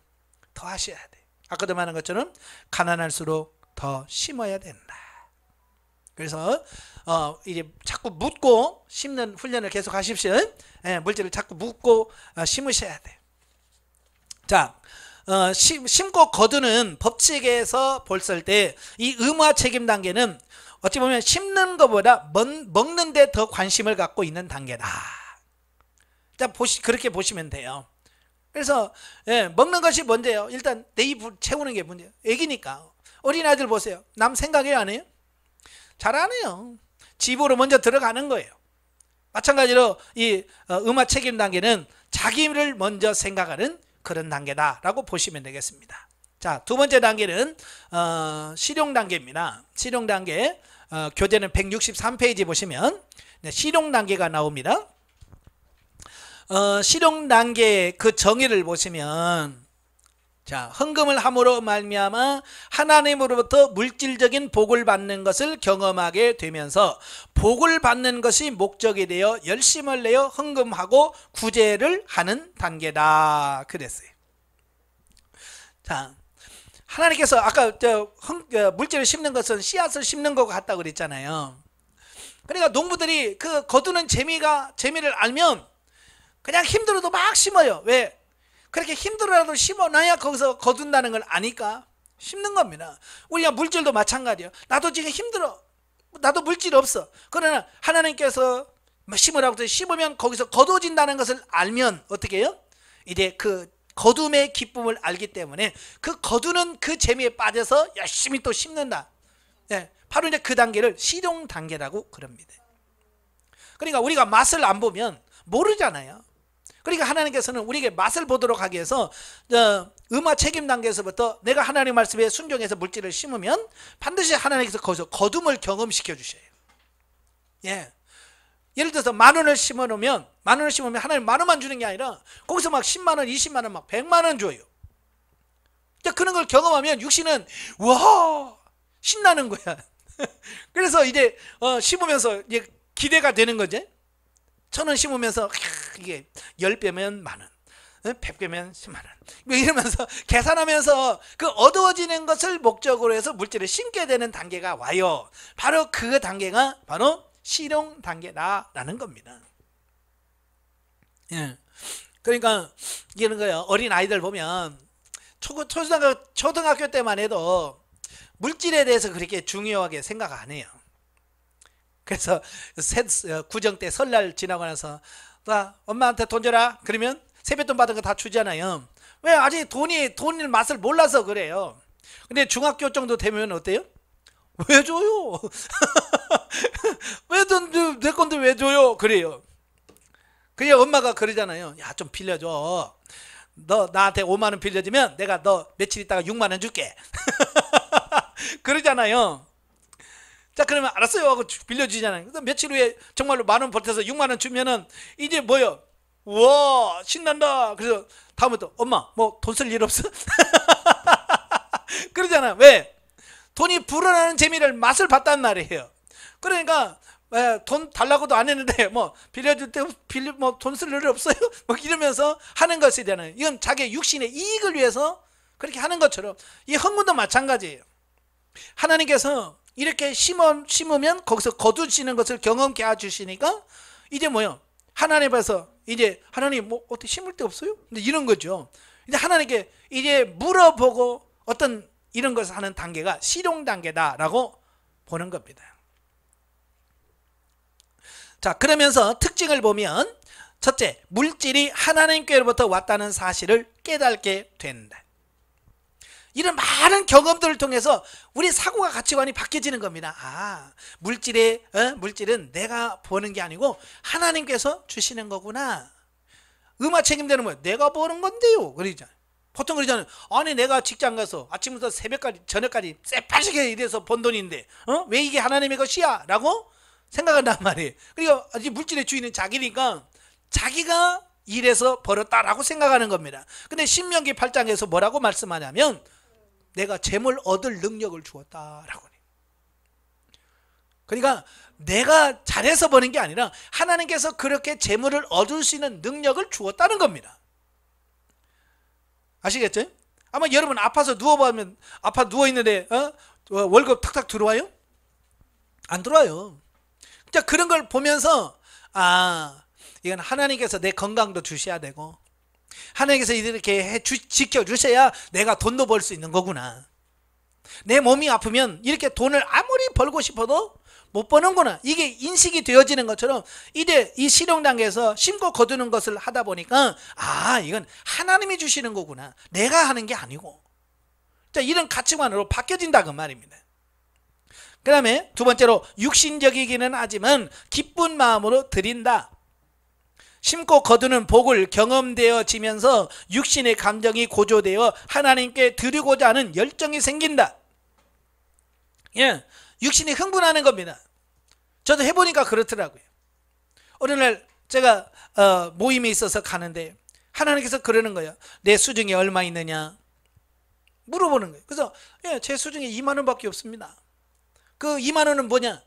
더 하셔야 돼. 아까도 말한 것처럼 가난할수록 더 심어야 된다. 그래서 이제 자꾸 묻고 심는 훈련을 계속 하십시오. 예, 물질을 자꾸 묻고 심으셔야 돼. 자, 심고 거두는 법칙에서 봤을 때 이 의무화 책임 단계는 어찌 보면 심는 것보다 먹는 데 더 관심을 갖고 있는 단계다. 자, 그렇게 보시면 돼요. 그래서 먹는 것이 뭔데요? 일단 내 입 채우는 게 문제예요. 애기니까. 어린아이들 보세요. 남 생각해 안 해요? 잘 안 해요. 집으로 먼저 들어가는 거예요. 마찬가지로 이 의무화 책임 단계는 자기를 먼저 생각하는 그런 단계다라고 보시면 되겠습니다. 자, 두 번째 단계는 실용 단계입니다. 실용 단계 교재는 163페이지 보시면 실용 단계가 나옵니다. 실용 단계 그 정의를 보시면, 자, 헌금을 함으로 말미암아 하나님으로부터 물질적인 복을 받는 것을 경험하게 되면서 복을 받는 것이 목적이 되어 열심을 내어 헌금하고 구제를 하는 단계다 그랬어요. 자, 하나님께서 아까 물질을 심는 것은 씨앗을 심는 것 같다고 그랬잖아요. 그러니까 농부들이 그 거두는 재미를 알면 그냥 힘들어도 막 심어요. 왜? 그렇게 힘들어라도 심어놔야 거기서 거둔다는 걸 아니까 심는 겁니다. 우리가 물질도 마찬가지예요. 나도 지금 힘들어. 나도 물질이 없어. 그러나 하나님께서 심으라고 심으면 거기서 거둬진다는 것을 알면 어떻게 해요? 이제 그 거둠의 기쁨을 알기 때문에 그 거두는 그 재미에 빠져서 열심히 또 심는다. 네, 바로 이제 그 단계를 실용 단계라고 그럽니다. 그러니까 우리가 맛을 안 보면 모르잖아요. 그러니까 하나님께서는 우리에게 맛을 보도록 하기 위해서 의무화 책임 단계에서부터 내가 하나님 말씀에 순종해서 물질을 심으면 반드시 하나님께서 거기서 거둠을 경험시켜 주셔요. 예. 예를 들어서 10,000원을 심어놓으면 하나님 10,000원만 주는 게 아니라 거기서 막 10만원, 20만원, 막 100만원 줘요. 그런 걸 경험하면 육신은 와 신나는 거야. 그래서 이제 심으면서 이제 기대가 되는 거지. 1,000원 심으면서 이게 10배면 10,000원, 100배면 10만원 이러면서 계산하면서 그 얻어지는 것을 목적으로 해서 물질을 심게 되는 단계가 와요. 바로 그 단계가 바로 실용 단계다라는 겁니다. 예. 그러니까 이런 거예요. 어린 아이들 보면 초등학교 때만 해도 물질에 대해서 그렇게 중요하게 생각 안 해요. 그래서 구정 때 설날 지나고 나서 엄마한테 돈 줘라 그러면 세뱃돈 받은 거 다 주잖아요. 왜? 아직 돈의 맛을 몰라서 그래요. 근데 중학교 정도 되면 어때요? 왜 줘요? 왜 내 건데 왜 줘요? 그래요. 그게 엄마가 그러잖아요. 야, 좀 빌려줘. 너 나한테 5만원 빌려주면 내가 너 며칠 있다가 6만원 줄게. 그러잖아요. 자, 그러면 알았어요 하고 빌려주잖아요. 며칠 후에 정말로 10,000원 보태서 6만원 주면은 이제 뭐요? 우와 신난다. 그래서 다음부터 엄마 뭐 돈 쓸 일 없어? 그러잖아. 왜? 돈이 불어나는 재미를 맛을 봤단 말이에요. 그러니까 돈 달라고도 안 했는데 뭐 빌려줄 때 뭐 돈 쓸 일 없어요? 뭐 이러면서 하는 것이잖아요. 이건 자기 육신의 이익을 위해서 그렇게 하는 것처럼 이 헌금도 마찬가지예요. 하나님께서 이렇게 심으면 거기서 거두시는 것을 경험케 해주시니까 이제 뭐요? 하나님 앞에서 이제 하나님 뭐 어떻게 심을 데 없어요? 근데 이런 거죠. 이제 하나님께 이제 물어보고 어떤 이런 것을 하는 단계가 실용 단계다라고 보는 겁니다. 자, 그러면서 특징을 보면 첫째, 물질이 하나님께로부터 왔다는 사실을 깨닫게 된다. 이런 많은 경험들을 통해서 우리 사고가 가치관이 바뀌어지는 겁니다. 아, 물질은 내가 버는 게 아니고 하나님께서 주시는 거구나. 의무화 책임되는 뭐예요? 내가 버는 건데요. 그러잖아요. 보통 그러잖아요. 아니 내가 직장 가서 아침부터 새벽까지 저녁까지 쎄빠지게 일해서 번 돈인데 왜 이게 하나님의 것이야? 라고 생각한단 말이에요. 그러니까 물질의 주인은 자기니까 자기가 일해서 벌었다라고 생각하는 겁니다. 근데 신명기 8장에서 뭐라고 말씀하냐면 내가 재물 얻을 능력을 주었다라고 해요. 그러니까 내가 잘해서 버는 게 아니라 하나님께서 그렇게 재물을 얻을 수 있는 능력을 주었다는 겁니다. 아시겠죠? 아마 여러분 아파서 누워보면 누워있는데 월급 탁탁 들어와요? 안 들어와요. 자, 그런 걸 보면서 이건 하나님께서 내 건강도 주셔야 되고 하나님께서 이렇게 지켜주셔야 내가 돈도 벌 수 있는 거구나. 내 몸이 아프면 이렇게 돈을 아무리 벌고 싶어도 못 버는구나. 이게 인식이 되어지는 것처럼 이제 이 실용 단계에서 심고 거두는 것을 하다 보니까 이건 하나님이 주시는 거구나. 내가 하는 게 아니고. 자, 이런 가치관으로 바뀌어진다 그 말입니다. 그 다음에 두 번째로 육신적이기는 하지만 기쁜 마음으로 드린다. 심고 거두는 복을 경험되어지면서 육신의 감정이 고조되어 하나님께 드리고자 하는 열정이 생긴다. 예, 육신이 흥분하는 겁니다. 저도 해보니까 그렇더라고요. 어느 날 제가 모임에 있어서 가는데 하나님께서 그러는 거예요. 내 수중에 얼마 있느냐 물어보는 거예요. 그래서 제 수중에 2만 원밖에 없습니다. 그 2만 원은 뭐냐?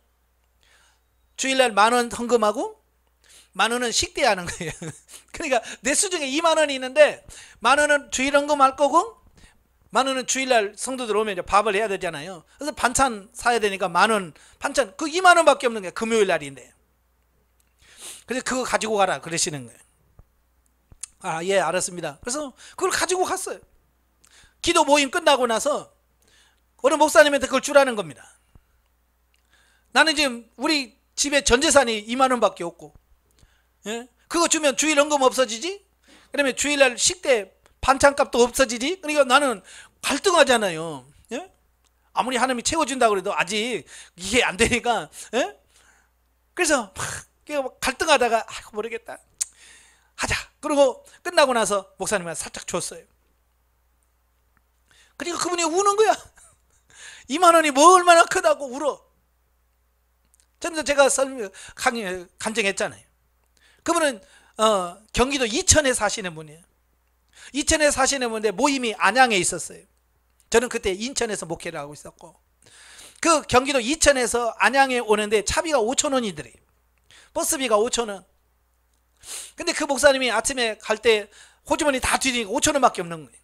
주일날 10,000원 헌금하고 10,000원은 식대하는 거예요. 그러니까 내 수중에 2만 원이 있는데 10,000원은 주일 헌금할 거고 10,000원은 주일날 성도들 오면 이제 밥을 해야 되잖아요. 그래서 반찬 사야 되니까 10,000원 반찬 그 2만 원밖에 없는 거예요. 금요일 날인데. 그래서 그거 가지고 가라 그러시는 거예요. 예, 알았습니다. 그래서 그걸 가지고 갔어요. 기도 모임 끝나고 나서 어느 목사님한테 그걸 주라는 겁니다. 나는 지금 우리 집에 전 재산이 2만 원밖에 없고, 예? 그거 주면 주일 헌금 없어지지? 그다음에 주일날 식대 반찬값도 없어지지? 그러니까 나는 갈등하잖아요. 예? 아무리 하나님이 채워준다고 그래도 아직 이게 안 되니까, 예? 그래서 막 갈등하다가 모르겠다 하자. 그리고 끝나고 나서 목사님한테 살짝 줬어요. 그러니까 그분이 우는 거야. 2만 원이 뭐 얼마나 크다고 울어. 전에 제가 간증했잖아요. 그분은 경기도 이천에 사시는 분이에요. 이천에 사시는 분인데 모임이 안양에 있었어요. 저는 그때 인천에서 목회를 하고 있었고, 그 경기도 이천에서 안양에 오는데 차비가 5,000원이더래요. 버스비가 5,000원. 근데 그 목사님이 아침에 갈 때 호주머니 다 뒤지니까 5,000원밖에 없는 거예요.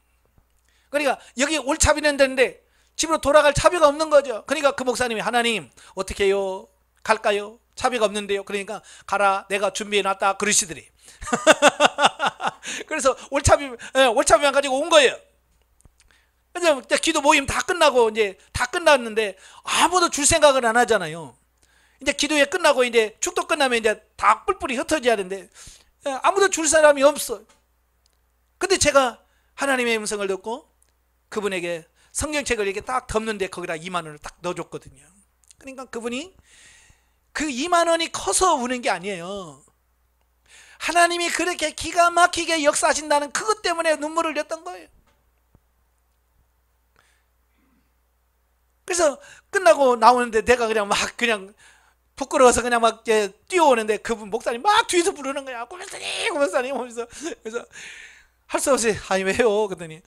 그러니까 여기 올 차비는 되는데 집으로 돌아갈 차비가 없는 거죠. 그러니까 그 목사님이 하나님 어떻게 해요? 갈까요? 차비가 없는데요. 그러니까 가라, 내가 준비해놨다 그러시더래. 그래서 올차비만 가지고 온 거예요. 그래서 기도 모임 다 끝나고 이제 다 끝났는데 아무도 줄 생각을 안 하잖아요. 이제 기도회 끝나고 이제 축도 끝나면 이제 다 뿔뿔이 흩어져야 되는데 아무도 줄 사람이 없어. 근데 제가 하나님의 음성을 듣고 그분에게 성경책을 이렇게 딱 덮는데 거기다 2만 원을 딱 넣어줬거든요. 그러니까 그분이 그 2만 원이 커서 우는 게 아니에요. 하나님이 그렇게 기가 막히게 역사하신다는 그것 때문에 눈물을 흘렸던 거예요. 그래서 끝나고 나오는데 내가 그냥 부끄러워서 그냥 막 뛰어오는데 그분 목사님 막 뒤에서 부르는 거야. 고문사님 하면서. 그래서 할 수 없이 왜요? 그랬더니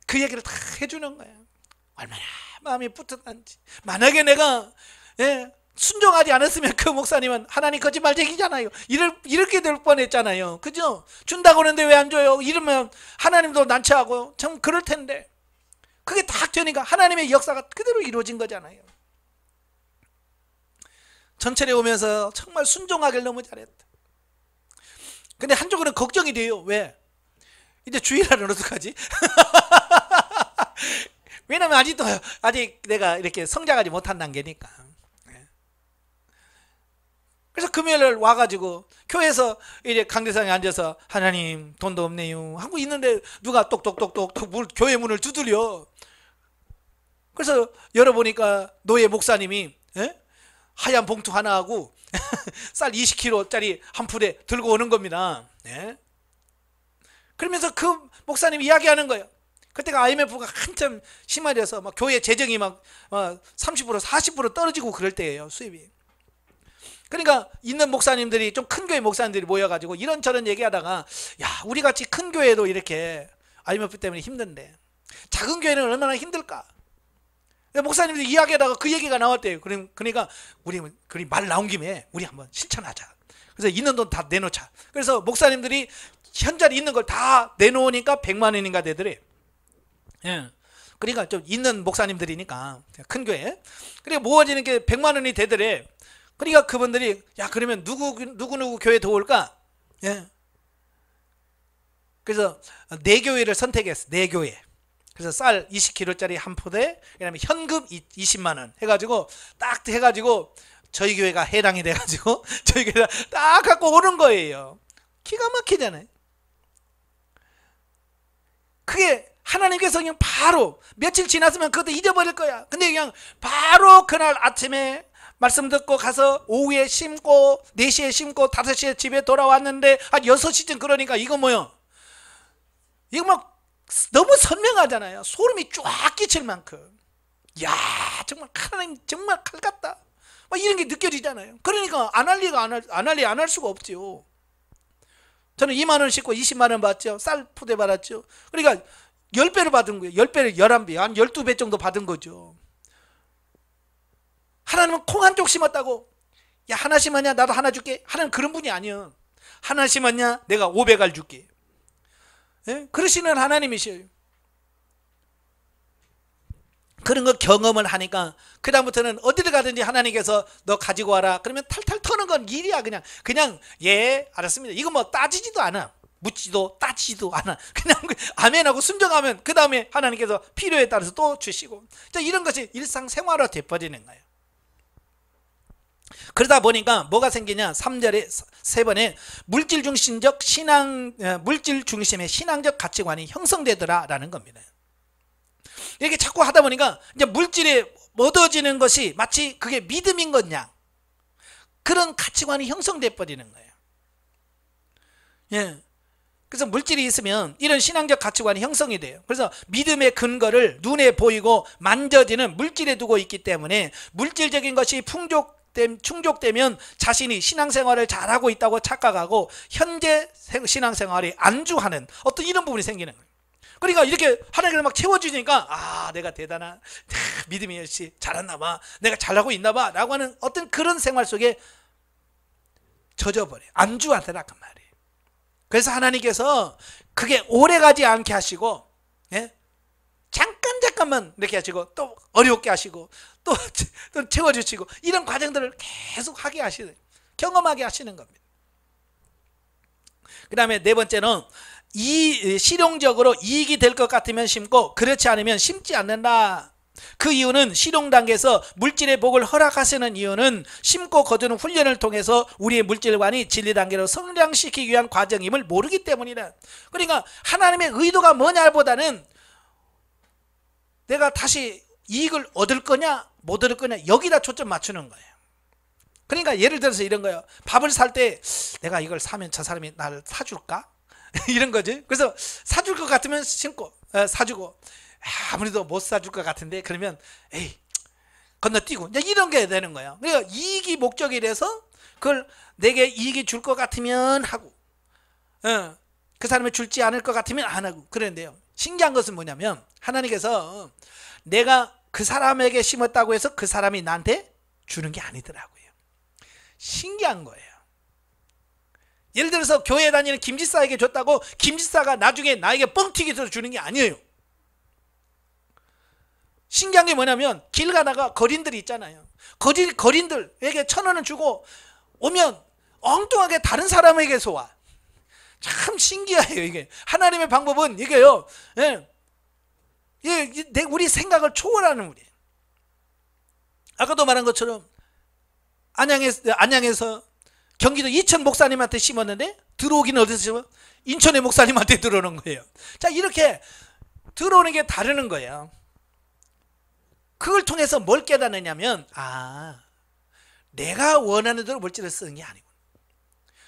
그 얘기를 다 해주는 거예요. 얼마나 마음이 뿌듯한지. 만약에 내가 순종하지 않았으면 그 목사님은 하나님 거짓말쟁이잖아요. 이렇게 될 뻔했잖아요. 그죠? 준다고 하는데 왜 안 줘요? 이러면 하나님도 난처하고 참 그럴 텐데 그게 딱 되니까 하나님의 역사가 그대로 이루어진 거잖아요. 전철에 오면서 정말 순종하길 너무 잘했다. 근데 한쪽으로는 걱정이 돼요. 왜? 이제 주일날은 어떡하지? 왜냐면 아직 내가 이렇게 성장하지 못한 단계니까. 그래서 금요일 와가지고 교회에서 이제 강대상에 앉아서 하나님 돈도 없네요 하고 있는데 누가 똑똑똑똑 교회 문을 두드려. 그래서 열어보니까 노예 목사님이 하얀 봉투 하나하고 쌀 20kg짜리 한 풀에 들고 오는 겁니다. 그러면서 그 목사님이 이야기하는 거예요. 그때가 IMF가 한참 심화돼서 막 교회 재정이 막 30% 40% 떨어지고 그럴 때예요. 수입이. 그러니까 있는 목사님들이 좀 큰 교회 목사님들이 모여가지고 이런저런 얘기하다가 야, 우리같이 큰 교회도 이렇게 IMF 때문에 힘든데 작은 교회는 얼마나 힘들까. 목사님들 이야기하다가 그 얘기가 나왔대요. 그러니까 우리 말 나온 김에 우리 한번 실천하자. 그래서 있는 돈 다 내놓자. 그래서 목사님들이 현자리 있는 걸 다 내놓으니까 100만 원인가 되더래. 예. 그러니까 좀 있는 목사님들이니까 큰 교회. 그리고 모아지는 게 100만 원이 되더래. 그러니까 그분들이 야 그러면 누구 교회 도울까? 예. 그래서 4교회를 선택했어. 4교회. 그래서 쌀 20kg짜리 한 포대, 그다음에 현금 20만 원 해가지고 딱 해가지고 저희 교회가 해당이 돼가지고 저희 교회가 딱 갖고 오는 거예요. 기가 막히잖아요. 그게 하나님께서 그냥 바로 며칠 지났으면 그것도 잊어버릴 거야. 근데 그냥 바로 그날 아침에 말씀 듣고 가서 오후에 심고 4시에 심고 5시에 집에 돌아왔는데 한 6시쯤 그러니까 이거 뭐요? 이거 막 너무 선명하잖아요. 소름이 쫙 끼칠 만큼. 야 정말 하나님 정말 칼 같다. 막 이런 게 느껴지잖아요. 그러니까 안 할 수가 없죠. 저는 2만 원 싣고 20만 원 받죠. 쌀 푸대 받았죠. 그러니까 10배를 받은 거예요. 10배를 11배, 한 12배 정도 받은 거죠. 하나님은 콩 한 쪽 심었다고 야 하나 심었냐 나도 하나 줄게. 하나님 그런 분이 아니에요. 하나 심었냐 내가 500알 줄게. 예? 그러시는 하나님이셔요. 그런 거 경험을 하니까 그 다음부터는 어디를 가든지 하나님께서 너 가지고 와라 그러면 탈탈 터는 건 일이야. 그냥 예 알았습니다. 이거 뭐 따지지도 않아. 묻지도 따지지도 않아. 그냥 아멘하고 순종하면 그 다음에 하나님께서 필요에 따라서 또 주시고. 자, 이런 것이 일상생활화 돼버리는 거예요. 그러다 보니까 뭐가 생기냐? 3절에 3번에 물질 중심의 신앙적 가치관이 형성되더라 라는 겁니다. 이렇게 자꾸 하다 보니까 이제 물질에 얻어지는 것이 마치 그게 믿음인 것냐, 그런 가치관이 형성돼 버리는 거예요. 예. 그래서 물질이 있으면 이런 신앙적 가치관이 형성이 돼요. 그래서 믿음의 근거를 눈에 보이고 만져지는 물질에 두고 있기 때문에 물질적인 것이 충족되면 자신이 신앙생활을 잘하고 있다고 착각하고 현재 신앙생활이 안주하는 어떤 이런 부분이 생기는 거예요. 그러니까 이렇게 하나님께서 막 채워주니까 아 내가 대단한 믿음이 역시 잘했나 봐, 내가 잘하고 있나 봐 라고 하는 어떤 그런 생활 속에 젖어버려요. 안주하더라 그 말이에요. 그래서 하나님께서 그게 오래가지 않게 하시고, 예? 잠깐만 이렇게 하시고 또 어렵게 하시고 또 채워주시고 이런 과정들을 계속 하게 하시는, 경험하게 하시는 겁니다. 그 다음에 4번째는 실용적으로 이익이 될 것 같으면 심고 그렇지 않으면 심지 않는다. 그 이유는 실용 단계에서 물질의 복을 허락하시는 이유는 심고 거두는 훈련을 통해서 우리의 물질관이 진리 단계로 성장시키기 위한 과정임을 모르기 때문이다. 그러니까 하나님의 의도가 뭐냐보다는 내가 다시 이익을 얻을 거냐 못 얻을 거냐 여기다 초점 맞추는 거예요. 그러니까 예를 들어서 이런 거예요. 밥을 살 때 내가 이걸 사면 저 사람이 나를 사줄까? 이런 거지. 그래서 사줄 것 같으면 심고 사주고, 아무래도 못 사줄 것 같은데 그러면 에이 건너뛰고 이런 게 되는 거예요. 그러니까 이익이 목적이 돼서 그걸 내게 이익이 줄 것 같으면 하고, 그 사람이 줄지 않을 것 같으면 안 하고 그런데요. 신기한 것은 뭐냐면 하나님께서 내가 그 사람에게 심었다고 해서 그 사람이 나한테 주는 게 아니더라고요. 신기한 거예요. 예를 들어서 교회 다니는 김지사에게 줬다고 김지사가 나중에 나에게 뻥튀기해서 주는 게 아니에요. 신기한 게 뭐냐면 길 가다가 거린들이 있잖아요. 거린들에게 1,000원을 주고 오면 엉뚱하게 다른 사람에게서 와. 참 신기해요. 이게 하나님의 방법은 이게요. 우리 생각을 초월하는 우리. 아까도 말한 것처럼 안양에서 경기도 이천 목사님한테 심었는데 들어오기는 어디서 심어? 인천의 목사님한테 들어오는 거예요. 자, 이렇게 들어오는 게 다르는 거예요. 그걸 통해서 뭘 깨닫느냐면 내가 원하는 대로 물질을 쓰는 게 아니구나.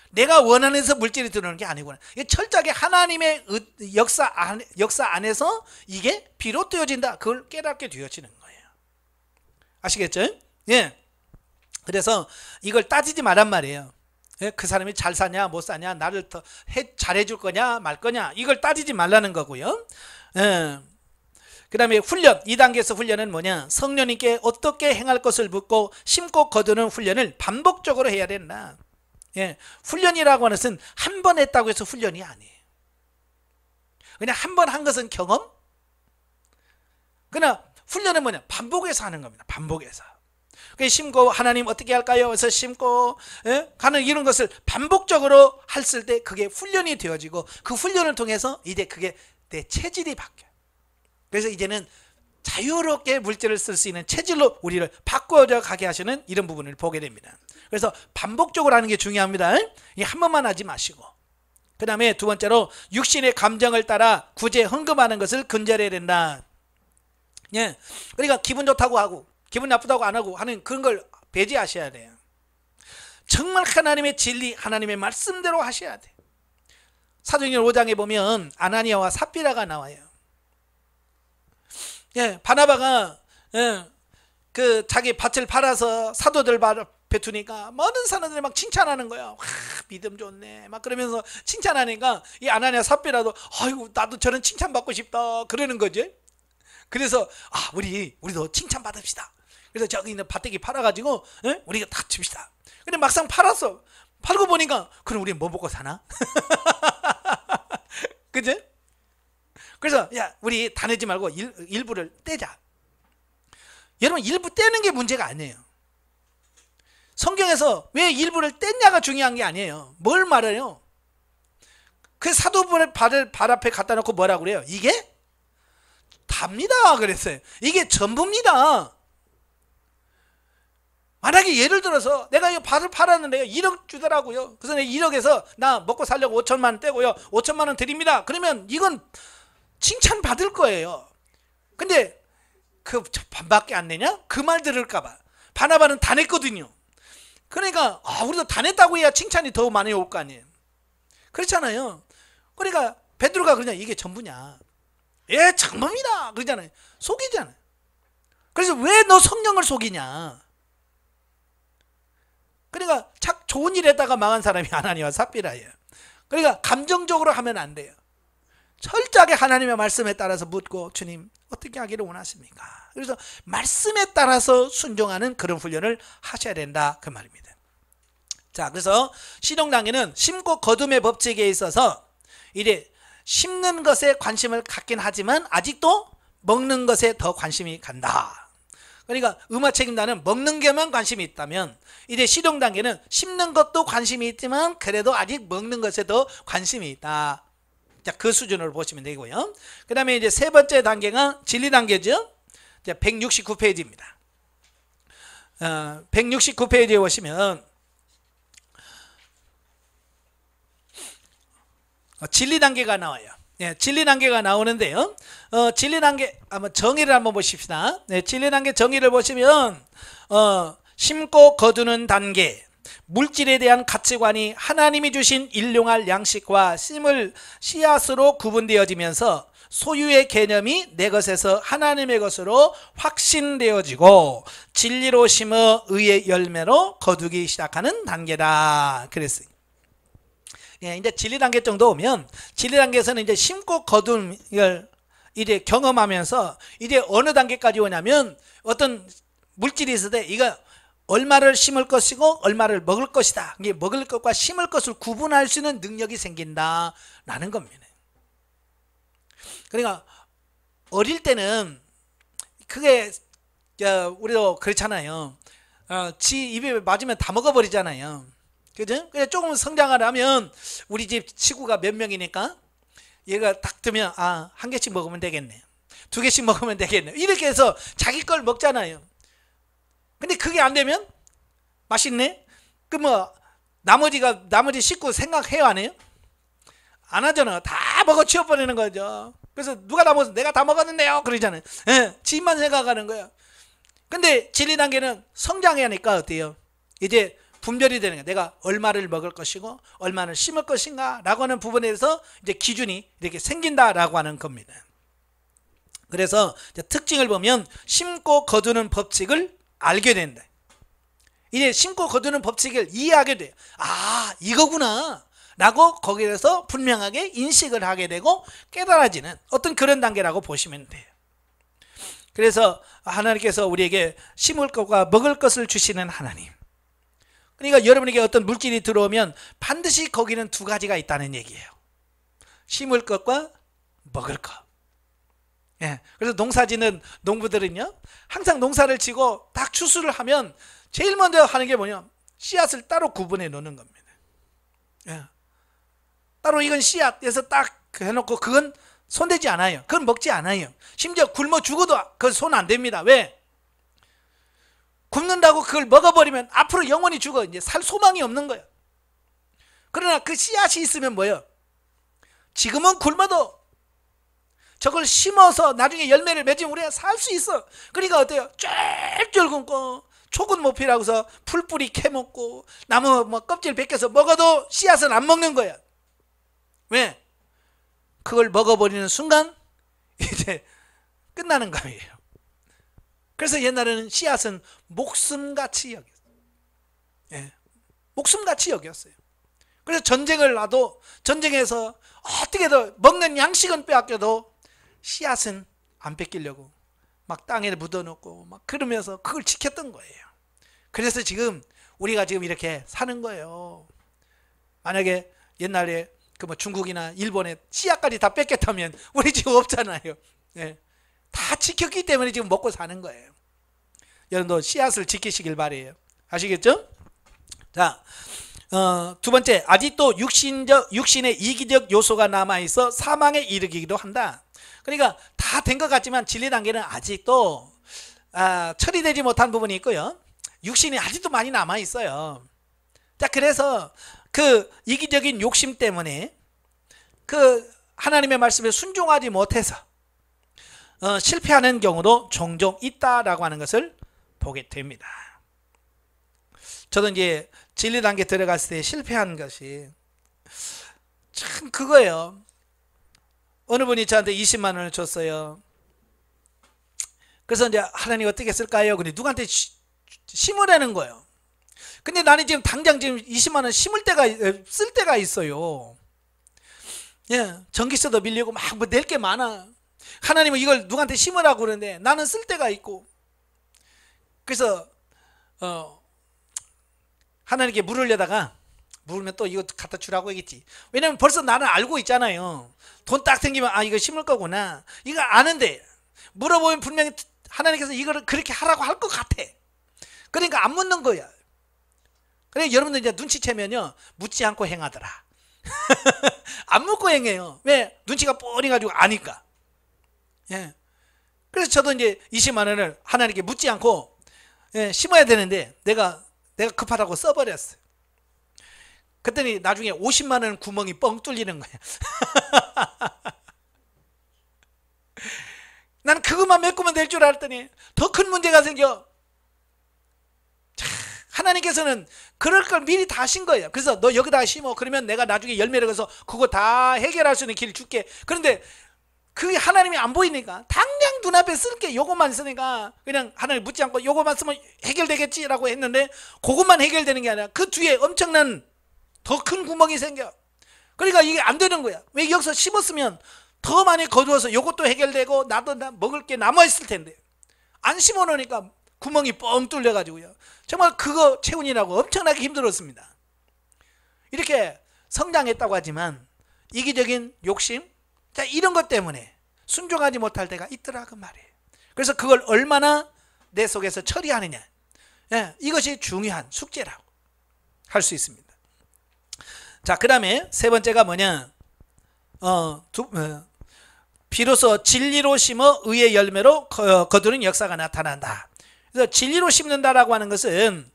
내가 원하는 데서 물질이 들어오는 게 아니구나. 이게 철저하게 하나님의 역사 안에서 이게 비롯되어진다. 그걸 깨닫게 되어지는 거예요. 아시겠죠? 예. 그래서 이걸 따지지 말란 말이에요. 그 사람이 잘 사냐 못 사냐, 나를 더 잘해줄 거냐 말 거냐, 이걸 따지지 말라는 거고요. 그 다음에 훈련, 2단계에서 훈련은 뭐냐? 성령님께 어떻게 행할 것을 묻고 심고 거두는 훈련을 반복적으로 해야 된다. 예, 훈련이라고 하는 것은 한 번 했다고 해서 훈련이 아니에요. 그냥 한 번 한 것은 경험? 그러나 훈련은 뭐냐? 반복해서 하는 겁니다. 반복해서. 심고 하나님 어떻게 할까요? 그래서 심고 가는 이런 것을 반복적으로 했을 때 그게 훈련이 되어지고 그 훈련을 통해서 이제 그게 내 체질이 바뀌어요. 그래서 이제는 자유롭게 물질을 쓸 수 있는 체질로 우리를 바꿔져 가게 하시는 이런 부분을 보게 됩니다. 그래서 반복적으로 하는 게 중요합니다. 이 한 번만 하지 마시고. 그 다음에 두 번째로 육신의 감정을 따라 구제 헌금하는 것을 근절해야 된다. 예, 그러니까 기분 좋다고 하고 기분 나쁘다고 안 하고 하는 그런 걸 배제하셔야 돼요. 정말 하나님의 진리, 하나님의 말씀대로 하셔야 돼요. 사도행전 5장에 보면 아나니아와 삽비라가 나와요. 예, 바나바가 그 자기 밭을 팔아서 사도들 앞에 두니까 많은 사람들이 막 칭찬하는 거야. 와, 믿음 좋네 막 그러면서 칭찬하니까 이 아나니아 삽비라도 아이고 나도 저런 칭찬 받고 싶다 그러는 거지. 그래서 우리도 칭찬 받읍시다. 그래서 저기 있는 밭대기 팔아가지고 우리가 다 줍시다. 근데 막상 팔았어. 팔고 보니까 그럼 우리 뭐 먹고 사나? 그치? 그래서 야 우리 다 내지 말고 일부를 떼자. 여러분 일부 떼는 게 문제가 아니에요. 성경에서 왜 일부를 뗐냐가 중요한 게 아니에요. 뭘 말해요? 그 사도분의 발 앞에 갖다 놓고 뭐라고 그래요? 이게 답니다 그랬어요. 이게 전부입니다. 만약에 예를 들어서 내가 이 밭을 팔았는데요 1억 주더라고요. 그래서 내가 1억에서 나 먹고 살려고 5천만 원 떼고요 5천만 원 드립니다. 그러면 이건 칭찬 받을 거예요. 근데 그 반밖에 안 내냐? 그 말 들을까 봐. 바나바는 다 냈거든요. 그러니까 우리도 다 냈다고 해야 칭찬이 더 많이 올 거 아니에요. 그렇잖아요. 그러니까 베드로가 그러냐 이게 전부냐. 예 전부입니다 그러잖아요. 속이잖아요. 그래서 왜 너 성령을 속이냐. 그러니까 착 좋은 일 했다가 망한 사람이 아나니아와 삽비라예요. 그러니까 감정적으로 하면 안 돼요. 철저하게 하나님의 말씀에 따라서 묻고 주님 어떻게 하기를 원하십니까? 그래서 말씀에 따라서 순종하는 그런 훈련을 하셔야 된다 그 말입니다. 자, 그래서 신용 단계는 심고 거둠의 법칙에 있어서 이제 심는 것에 관심을 갖긴 하지만 아직도 먹는 것에 더 관심이 간다. 그러니까 음악 책임자는 먹는 게만 관심이 있다면 이제 시동 단계는 심는 것도 관심이 있지만 그래도 아직 먹는 것에 더 관심이 있다. 자, 그 수준으로 보시면 되고요. 그 다음에 이제 세 번째 단계가 진리 단계죠. 169페이지입니다. 169페이지에 보시면 진리 단계가 나와요. 네, 진리 단계가 나오는데요. 진리 단계 한번 정의를 한번 보십시다. 네, 진리 단계 정의를 보시면 심고 거두는 단계, 물질에 대한 가치관이 하나님이 주신 일용할 양식과 심을 씨앗으로 구분되어지면서 소유의 개념이 내 것에서 하나님의 것으로 확신되어지고 진리로 심어 의의 열매로 거두기 시작하는 단계다. 그랬어요. 예, 이제 진리 단계 정도 오면 진리 단계에서는 이제 심고 거둠을 이제 경험하면서 이제 어느 단계까지 오냐면 어떤 물질이 있을 때 이거 얼마를 심을 것이고 얼마를 먹을 것이다. 이게 먹을 것과 심을 것을 구분할 수 있는 능력이 생긴다라는 겁니다. 그러니까 어릴 때는 그게 우리도 그렇잖아요. 지 입에 맞으면 다 먹어버리잖아요. 그죠? 그냥 조금 성장을 하면 우리 집 식구가 몇 명이니까 얘가 딱 뜨면 한 개씩 먹으면 되겠네. 2개씩 먹으면 되겠네. 이렇게 해서 자기 걸 먹잖아요. 근데 그게 안 되면 맛있네? 그 나머지 식구 생각해요 안 해요? 안 하잖아요. 다 먹어 치워버리는 거죠. 그래서 누가 다 먹었어? 내가 다 먹었는데요. 그러잖아요. 예, 지만 생각하는 거예요. 근데 진리 단계는 성장해야 하니까 어때요? 이제 분별이 되는 거예요. 내가 얼마를 먹을 것이고 얼마를 심을 것인가 라고 하는 부분에 대해서 이제 기준이 이렇게 생긴다라고 하는 겁니다. 그래서 특징을 보면 심고 거두는 법칙을 알게 된다. 이제 심고 거두는 법칙을 이해하게 돼요. 이거구나 라고 거기에서 분명하게 인식을 하게 되고 깨달아지는 어떤 그런 단계라고 보시면 돼요. 그래서 하나님께서 우리에게 심을 것과 먹을 것을 주시는 하나님. 그러니까 여러분에게 어떤 물질이 들어오면 반드시 거기는 두 가지가 있다는 얘기예요. 심을 것과 먹을 것. 예, 그래서 농사 짓는 농부들은요, 항상 농사를 지고 딱 추수를 하면 제일 먼저 하는 게 뭐냐, 씨앗을 따로 구분해 놓는 겁니다. 예, 따로 이건 씨앗에서 딱 해놓고 그건 손대지 않아요. 그건 먹지 않아요. 심지어 굶어 죽어도 그건 손 안 댑니다. 왜? 굶는다고 그걸 먹어버리면 앞으로 영원히 죽어. 이제 살 소망이 없는 거예요. 그러나 그 씨앗이 있으면 뭐예요? 지금은 굶어도 저걸 심어서 나중에 열매를 맺으면 우리가 살 수 있어. 그러니까 어때요? 쫄쫄 굶고 초근 모피라고 해서 풀뿌리 캐먹고 나무 뭐 껍질 벗겨서 먹어도 씨앗은 안 먹는 거야. 왜? 그걸 먹어버리는 순간 이제 끝나는 거예요. 그래서 옛날에는 씨앗은 목숨같이 여겼어요. 예, 목숨같이 여겼어요. 그래서 전쟁을 놔도 전쟁에서 어떻게든 먹는 양식은 빼앗겨도 씨앗은 안 뺏기려고 막 땅에 묻어놓고 막 그러면서 그걸 지켰던 거예요. 그래서 지금 우리가 지금 이렇게 사는 거예요. 만약에 옛날에 그 뭐 중국이나 일본에 씨앗까지 다 뺏겼다면 우리 지금 없잖아요. 예, 다 지켰기 때문에 지금 먹고 사는 거예요. 여러분도 씨앗을 지키시길 바래요. 아시겠죠? 자, 두 번째, 아직도 육신의 이기적 요소가 남아있어 사망에 이르기도 한다. 그러니까 다 된 것 같지만 진리 단계는 아직도 처리되지 못한 부분이 있고요. 육신이 아직도 많이 남아있어요. 자, 그래서 그 이기적인 욕심 때문에 그 하나님의 말씀에 순종하지 못해서 실패하는 경우도 종종 있다라고 하는 것을 보게 됩니다. 저도 이제 진리 단계 들어갔을 때 실패한 것이 참 그거예요. 어느 분이 저한테 20만 원을 줬어요. 그래서 이제 하나님 어떻게 쓸까요? 근데 누구한테 심으라는 거예요. 근데 나는 지금 당장 지금 20만 원 쓸 때가 있어요. 예, 전기세도 밀리고 막 뭐 낼 게 많아. 하나님은 이걸 누구한테 심으라고 그러는데 나는 쓸 때가 있고. 그래서 하나님께 물으려다가 물으면 또 이거 갖다 주라고 하겠지. 왜냐면 벌써 나는 알고 있잖아요. 돈 딱 생기면 이거 심을 거구나. 이거 아는데 물어보면 분명히 하나님께서 이거를 그렇게 하라고 할 것 같아. 그러니까 안 묻는 거야. 그래, 여러분들 이제 눈치채면요, 묻지 않고 행하더라. 안 묻고 행해요. 왜? 눈치가 뻔해가지고 아니까. 예. 그래서 저도 이제 20만 원을 하나님께 묻지 않고 심어야 되는데 내가 급하다고 써버렸어요. 그랬더니 나중에 50만 원 구멍이 뻥 뚫리는 거야. 나는 그것만 메꾸면 될 줄 알았더니 더 큰 문제가 생겨. 하나님께서는 그럴 걸 미리 다 하신 거예요. 그래서 너 여기다 심어. 그러면 내가 나중에 열매를 거서 그거 다 해결할 수 있는 길을 줄게. 그런데 그게 하나님이 안 보이니까 당장 눈앞에 쓸게 요것만 쓰니까 그냥 하나님 묻지 않고 요것만 쓰면 해결되겠지라고 했는데 그것만 해결되는 게 아니라 그 뒤에 엄청난 더 큰 구멍이 생겨. 그러니까 이게 안 되는 거야. 왜? 여기서 심었으면 더 많이 거두어서 요것도 해결되고 나도 먹을 게 남아있을 텐데 안 심어 놓으니까 구멍이 뻥 뚫려가지고요. 정말 그거 채우느라고 엄청나게 힘들었습니다. 이렇게 성장했다고 하지만 이기적인 욕심, 자, 이런 것 때문에 순종하지 못할 때가 있더라 그 말이에요. 그래서 그걸 얼마나 내 속에서 처리하느냐, 이것이 중요한 숙제라고 할 수 있습니다. 자, 그 다음에 세 번째가 뭐냐, 비로소 진리로 심어 의의 열매로 거두는 역사가 나타난다. 그래서 진리로 심는다라고 하는 것은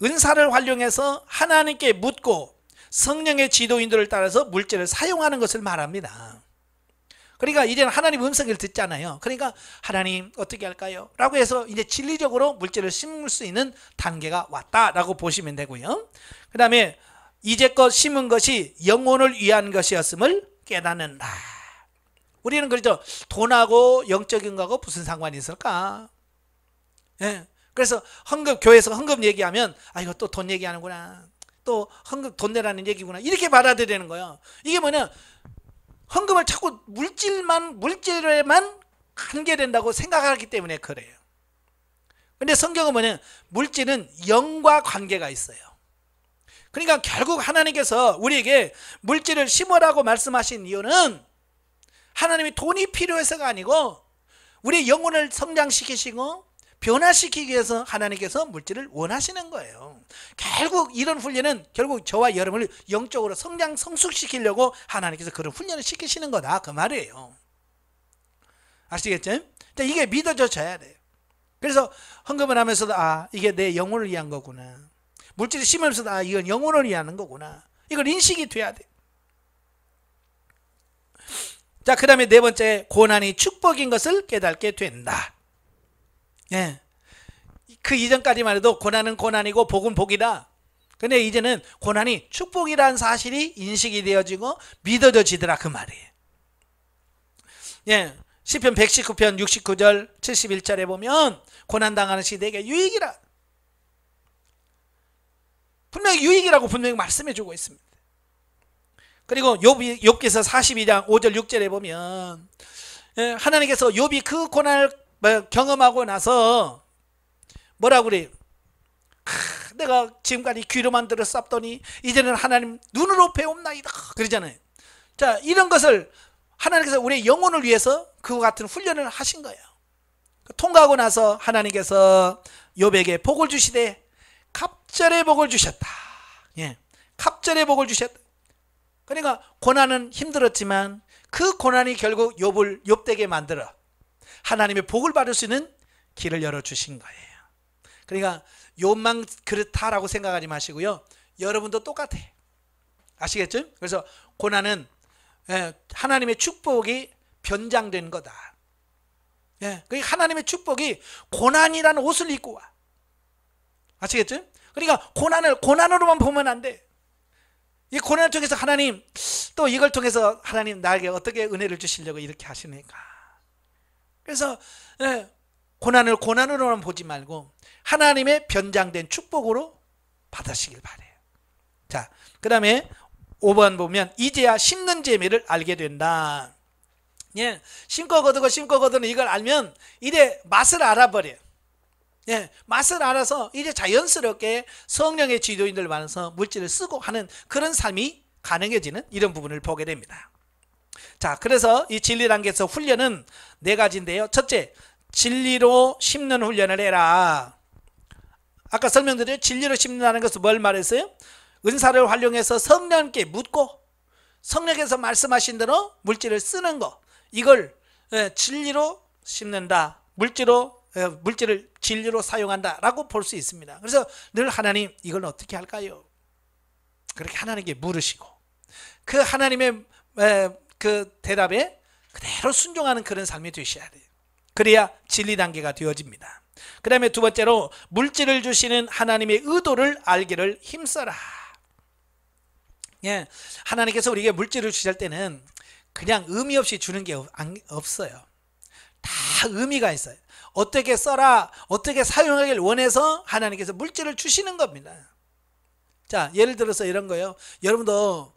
은사를 활용해서 하나님께 묻고 성령의 지도인들을 따라서 물질을 사용하는 것을 말합니다. 그러니까 이제는 하나님 음성을 듣잖아요. 그러니까 하나님 어떻게 할까요? 라고 해서 이제 진리적으로 물질을 심을 수 있는 단계가 왔다라고 보시면 되고요. 그 다음에 이제껏 심은 것이 영혼을 위한 것이었음을 깨닫는다. 우리는 그렇죠. 돈하고 영적인 거하고 무슨 상관이 있을까? 예. 그래서 헌금, 교회에서 헌금 얘기하면 이거 또 돈 얘기하는구나, 또 헌금 돈 내라는 얘기구나, 이렇게 받아들이는 거예요. 이게 뭐냐, 헌금을 자꾸 물질에만 한계된다고 생각하기 때문에 그래요. 근데 성경은 뭐냐? 물질은 영과 관계가 있어요. 그러니까 결국 하나님께서 우리에게 물질을 심으라고 말씀하신 이유는 하나님이 돈이 필요해서가 아니고 우리의 영혼을 성장시키시고 변화시키기 위해서 하나님께서 물질을 원하시는 거예요. 결국 이런 훈련은 결국 저와 여러분을 영적으로 성숙시키려고 하나님께서 그런 훈련을 시키시는 거다, 그 말이에요. 아시겠죠? 이게 믿어져야 돼요. 그래서 헌금을 하면서도 이게 내 영혼을 위한 거구나. 물질을 심으면서도 이건 영혼을 위한 거구나. 이걸 인식이 돼야 돼. 자, 그 다음에 네 번째, 고난이 축복인 것을 깨닫게 된다. 예. 그 이전까지만 해도 고난은 고난이고 복은 복이다. 근데 이제는 고난이 축복이라는 사실이 인식이 되어지고 믿어져지더라, 그 말이에요. 예. 시편 119편 69절 71절에 보면 고난당하는 시대에게 유익이라. 분명히 유익이라고 분명히 말씀해 주고 있습니다. 그리고 욥기서 42장 5절 6절에 보면 하나님께서 욥이 그 고난을 경험하고 나서 뭐라고 그래요? 내가 지금까지 귀로만 들어 쌌더니 이제는 하나님 눈으로 배움나이다 그러잖아요. 자, 이런 것을 하나님께서 우리의 영혼을 위해서 그와 같은 훈련을 하신 거예요. 통과하고 나서 하나님께서 욥에게 복을 주시되 갑절의 복을 주셨다. 예, 갑절의 복을 주셨다. 그러니까 고난은 힘들었지만 그 고난이 결국 욥을 욥되게 만들어 하나님의 복을 받을 수 있는 길을 열어주신 거예요. 그러니까 욥만 그렇다라고 생각하지 마시고요, 여러분도 똑같아. 아시겠죠? 그래서 고난은 하나님의 축복이 변장된 거다. 그러니까 하나님의 축복이 고난이라는 옷을 입고 와. 아시겠죠? 그러니까 고난으로만 보면 안 돼. 이 고난을 통해서 하나님, 또 이걸 통해서 하나님 나에게 어떻게 은혜를 주시려고 이렇게 하시니까. 그래서 고난을 고난으로만 보지 말고 하나님의 변장된 축복으로 받으시길 바래요. 자, 그 다음에 5번 보면 이제야 심는 재미를 알게 된다. 예, 심고 거두는 이걸 알면 이제 맛을 알아버려요. 예, 맛을 알아서 이제 자연스럽게 성령의 지도인들 많아서 물질을 쓰고 하는 그런 삶이 가능해지는 이런 부분을 보게 됩니다. 자, 그래서 이 진리 단계에서 훈련은 네 가지인데요. 첫째, 진리로 심는 훈련을 해라. 아까 설명드린 진리로 심는다는 것은 뭘 말했어요? 은사를 활용해서 성령께 묻고 성령께서 말씀하신 대로 물질을 쓰는 거, 이걸 진리로 심는다, 물질을 진리로 사용한다 라고 볼 수 있습니다. 그래서 늘 하나님, 이걸 어떻게 할까요? 그렇게 하나님께 물으시고 그 하나님의 그 대답에 그대로 순종하는 그런 삶이 되셔야 돼요. 그래야 진리 단계가 되어집니다. 그 다음에 두 번째로, 물질을 주시는 하나님의 의도를 알기를 힘써라. 예, 하나님께서 우리에게 물질을 주실 때는 그냥 의미 없이 주는 게 없어요. 다 의미가 있어요. 어떻게 써라, 어떻게 사용하길 원해서 하나님께서 물질을 주시는 겁니다. 자, 예를 들어서 이런 거예요. 여러분도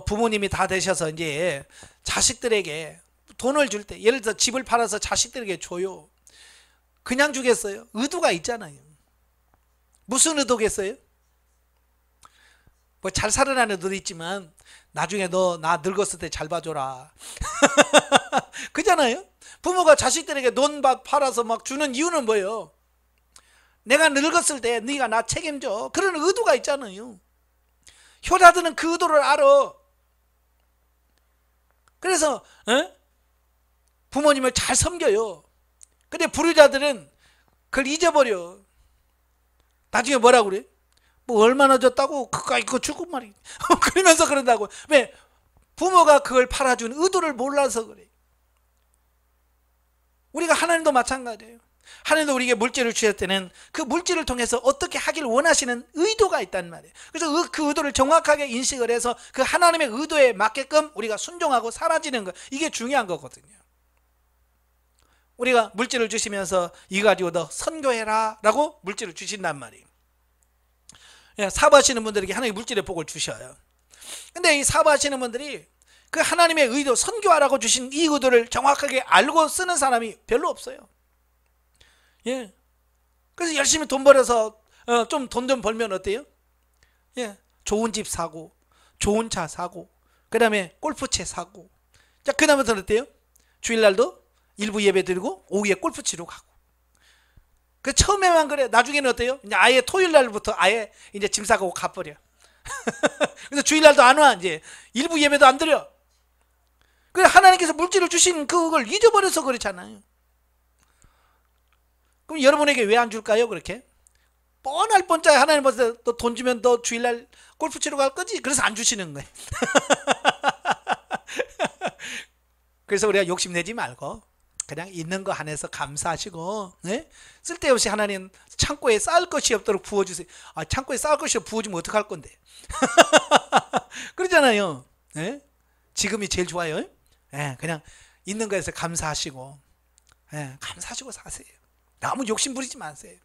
부모님이 다 되셔서 이제 자식들에게 돈을 줄 때, 예를 들어서 집을 팔아서 자식들에게 줘요. 그냥 주겠어요? 의도가 있잖아요. 무슨 의도겠어요? 뭐 잘 살으라는 의도도 있지만 나중에 너 나 늙었을 때 잘 봐줘라. 그잖아요. 부모가 자식들에게 돈 팔아서 막 주는 이유는 뭐예요? 내가 늙었을 때 네가 나 책임져. 그런 의도가 있잖아요. 효자들은 그 의도를 알아. 그래서 부모님을 잘 섬겨요. 근데 불효자들은 그걸 잊어버려. 나중에 뭐라고 그래? 뭐 얼마나 줬다고 그까이 거 주고 말이야. 그러면서 그런다고. 왜? 부모가 그걸 팔아준 의도를 몰라서 그래. 우리가 하나님도 마찬가지예요. 하나님도 우리에게 물질을 주실 때는 그 물질을 통해서 어떻게 하길 원하시는 의도가 있단 말이에요. 그래서 그 의도를 정확하게 인식을 해서 그 하나님의 의도에 맞게끔 우리가 순종하고 사라지는 것, 이게 중요한 거거든요. 우리가 물질을 주시면서 이거 가지고 너 선교해라 라고 물질을 주신단 말이에요. 사업하시는 분들에게 하나님이 물질의 복을 주셔요. 근데 이 사업하시는 분들이 그 하나님의 의도, 선교하라고 주신 이 의도를 정확하게 알고 쓰는 사람이 별로 없어요. 예. 그래서 열심히 돈 벌어서 좀 돈 좀 벌면 어때요? 예. 좋은 집 사고, 좋은 차 사고, 그 다음에 골프채 사고. 자, 그 다음부터는 어때요? 주일날도 일부 예배 드리고 오후에 골프 치러 가고. 그 처음에만 그래. 나중에는 어때요? 이제 아예 토요일날부터 아예 이제 짐 싸고 가버려. 그래서 주일날도 안 와. 이제 일부 예배도 안 드려. 그래, 하나님께서 물질을 주신 그걸 잊어버려서 그렇잖아요. 그럼 여러분에게 왜 안 줄까요? 그렇게 뻔할 뻔짜에 하나님 벌써 너 돈 주면 너 주일날 골프 치러 갈 거지? 그래서 안 주시는 거예요. 그래서 우리가 욕심내지 말고 그냥 있는 거 안에서 감사하시고, 네? 쓸데없이 하나님 창고에 쌓을 것이 없도록 부어주세요. 아, 창고에 쌓을 것이 없 부어주면 어떡할 건데? 그러잖아요. 네? 지금이 제일 좋아요. 네, 그냥 있는 거에서 감사하시고, 네, 감사하시고 사세요. 너무 욕심 부리지 마세요.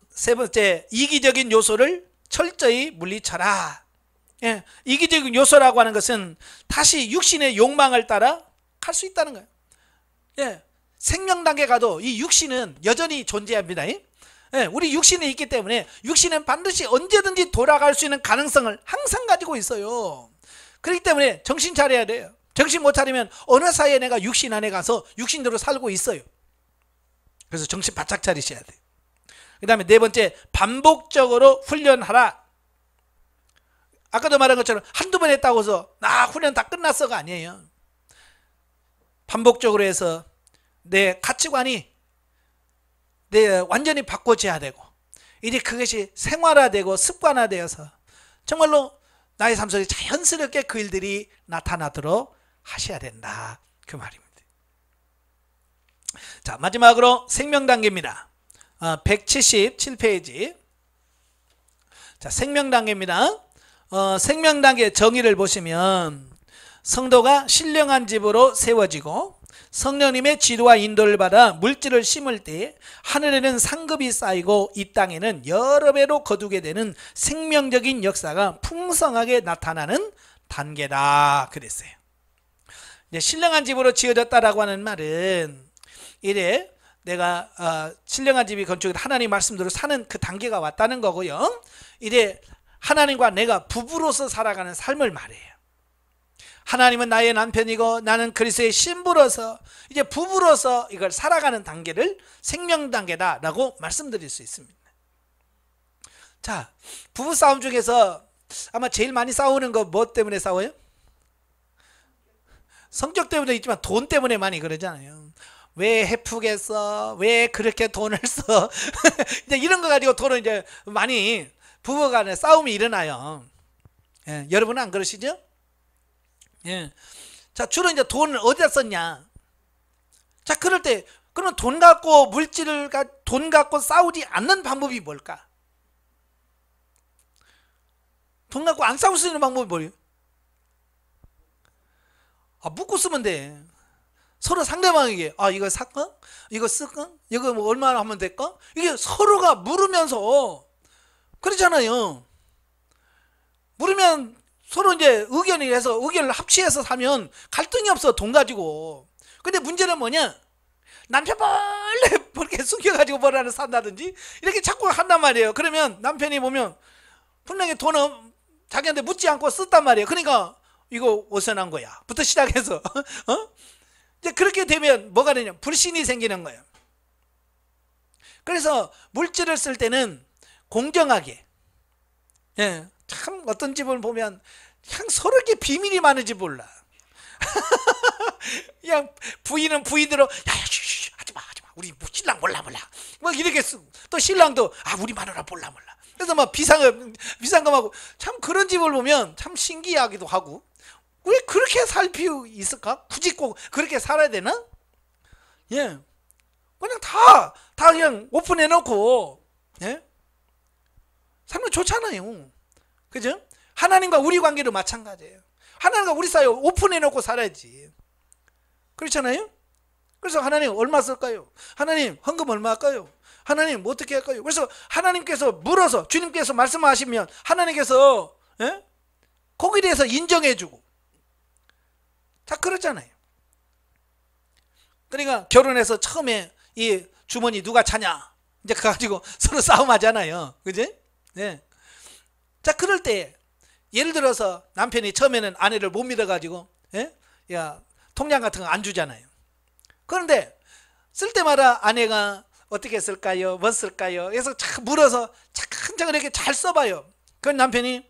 세 번째, 이기적인 요소를 철저히 물리쳐라. 예, 이기적인 요소라고 하는 것은 다시 육신의 욕망을 따라 갈 수 있다는 거예요. 예, 생명 단계 가도 이 육신은 여전히 존재합니다. 예, 우리 육신이 있기 때문에 육신은 반드시 언제든지 돌아갈 수 있는 가능성을 항상 가지고 있어요. 그렇기 때문에 정신 차려야 돼요. 정신 못 차리면 어느 사이에 내가 육신 안에 가서 육신대로 살고 있어요. 그래서 정신 바짝 차리셔야 돼요. 그 다음에 네 번째, 반복적으로 훈련하라. 아까도 말한 것처럼 한두 번 했다고 해서 나 훈련 다 끝났어가 아니에요. 반복적으로 해서 내 가치관이 완전히 바꿔져야 되고, 이제 그것이 생활화되고 습관화되어서 정말로 나의 삶 속에 자연스럽게 그 일들이 나타나도록 하셔야 된다, 그 말입니다. 자, 마지막으로 생명단계입니다. 177페이지. 자, 생명단계입니다. 생명단계 정의를 보시면 성도가 신령한 집으로 세워지고 성령님의 지도와 인도를 받아 물질을 심을 때 하늘에는 상급이 쌓이고 이 땅에는 여러 배로 거두게 되는 생명적인 역사가 풍성하게 나타나는 단계다 그랬어요. 이제 신령한 집으로 지어졌다라고 하는 말은 이래 내가 신령한 집이 건축이 하나님 말씀대로 사는 그 단계가 왔다는 거고요. 이래 하나님과 내가 부부로서 살아가는 삶을 말해요. 하나님은 나의 남편이고 나는 그리스도의 신부로서 이제 부부로서 이걸 살아가는 단계를 생명 단계다라고 말씀드릴 수 있습니다. 자, 부부 싸움 중에서 아마 제일 많이 싸우는 거 뭐 때문에 싸워요? 성격 때문에 있지만 돈 때문에 많이 그러잖아요. 왜 해프겠어? 왜 그렇게 돈을 써? 이제 이런 거 가지고 돈을 이제 많이 부부간에 싸움이 일어나요. 예, 여러분은 안 그러시죠? 예. 자, 주로 이제 돈을 어디다 썼냐? 자, 그럴 때, 그러면 돈 갖고 돈 갖고 싸우지 않는 방법이 뭘까? 돈 갖고 안 싸울 수 있는 방법이 뭐예요? 묻고 쓰면 돼. 서로 상대방에게, 이거 살까? 이거 쓸까? 이거 뭐 얼마나 하면 될까? 이게 서로가 물으면서, 그러잖아요. 물으면 서로 이제 의견을 합치해서 사면 갈등이 없어, 돈 가지고. 근데 문제는 뭐냐? 남편 몰래 그렇게 숨겨가지고 뭐라를 산다든지 이렇게 자꾸 한단 말이에요. 그러면 남편이 보면 분명히 돈은 자기한테 묻지 않고 썼단 말이에요. 그러니까 이거 어디서 난 거야? 부터 시작해서. 이제 그렇게 되면 뭐가 되냐? 불신이 생기는 거예요. 그래서 물질을 쓸 때는 공정하게, 예, 참 어떤 집을 보면 그냥 서로 이렇게 비밀이 많은지 몰라. 그냥 부인은 부인대로 하지마 우리 신랑 몰라 막 이렇게 쓰고, 또 신랑도 우리 마누라 몰라. 그래서 막 비상금하고 참 그런 집을 보면 참 신기하기도 하고, 왜 그렇게 살 필요 있을까? 굳이 꼭 그렇게 살아야 되나? 예, 그냥 다 그냥 오픈해놓고, 예, 살면 좋잖아요. 그죠? 하나님과 우리 관계도 마찬가지예요. 하나님과 우리 사이 오픈해놓고 살아야지. 그렇잖아요? 그래서 하나님 얼마 쓸까요? 하나님 헌금 얼마 할까요? 하나님 뭐 어떻게 할까요? 그래서 하나님께서 물어서 주님께서 말씀하시면 하나님께서, 예? 거기에 대해서 인정해주고. 자, 그렇잖아요. 그러니까 결혼해서 처음에 이 주머니 누가 차냐 이제 그거 가지고 서로 싸움하잖아요. 그지? 네. 자, 그럴 때 예를 들어서 남편이 처음에는 아내를 못 믿어가지고 야, 통장 같은 거 안 주잖아요. 그런데 쓸 때마다 아내가 어떻게 쓸까요? 뭐 쓸까요? 그래서 참 물어서 차근차근 이렇게 잘 써봐요. 그럼 남편이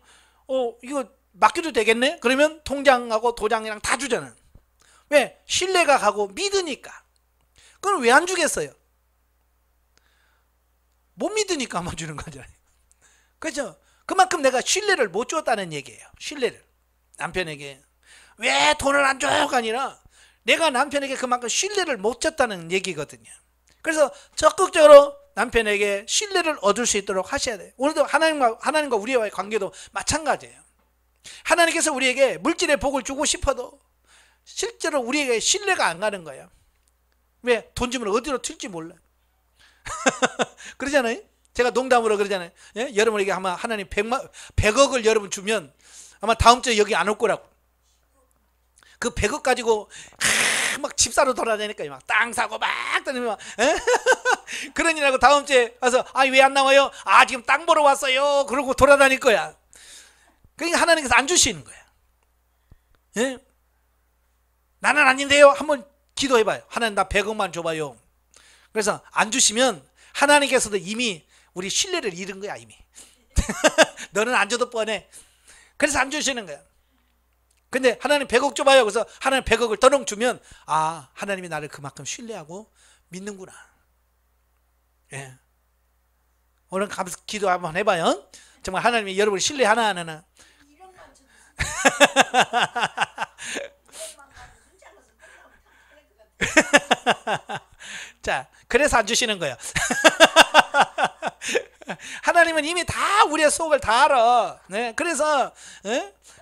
이거 맡겨도 되겠네? 그러면 통장하고 도장이랑 다 주잖아요. 왜? 신뢰가 가고 믿으니까. 그럼 왜 안 주겠어요? 못 믿으니까 안 주는 거잖아요. 그렇죠? 그만큼 내가 신뢰를 못 줬다는 얘기예요. 신뢰를. 남편에게. 왜 돈을 안 줘가 아니라 내가 남편에게 그만큼 신뢰를 못 줬다는 얘기거든요. 그래서 적극적으로 남편에게 신뢰를 얻을 수 있도록 하셔야 돼요. 오늘도 하나님과 우리와의 관계도 마찬가지예요. 하나님께서 우리에게 물질의 복을 주고 싶어도 실제로 우리에게 신뢰가 안 가는 거예요. 왜? 돈 주면 어디로 튈지 몰라요. 그러잖아요. 제가 농담으로 그러잖아요. 예? 여러분에게 아마 하나님 100억을 여러분 주면 아마 다음 주에 여기 안 올 거라고. 그 100억 가지고 막 집 사러 돌아다니니까 막 땅 사고 막 다니면 그러니라고 다음 주에 와서 왜 안 나와요? 지금 땅 보러 왔어요. 그러고 돌아다닐 거야. 그러니까 하나님께서 안 주시는 거야. 예? 나는 아닌데요. 한번 기도해봐요. 하나님 나 100억만 줘봐요. 그래서 안 주시면 하나님께서도 이미 우리 신뢰를 잃은 거야 이미. 너는 안 줘도 뻔해. 그래서 안 주시는 거야. 근데 하나님 100억 줘봐요. 그래서 하나님 100억을 떠넘 주면 하나님이 나를 그만큼 신뢰하고 믿는구나. 예. 오늘 기도 한번 해봐요. 정말 하나님이 여러분을 신뢰하나 안 하나. 자, 그래서 안 주시는 거예요. 하나님은 이미 다 우리의 속을 다 알아. 네, 그래서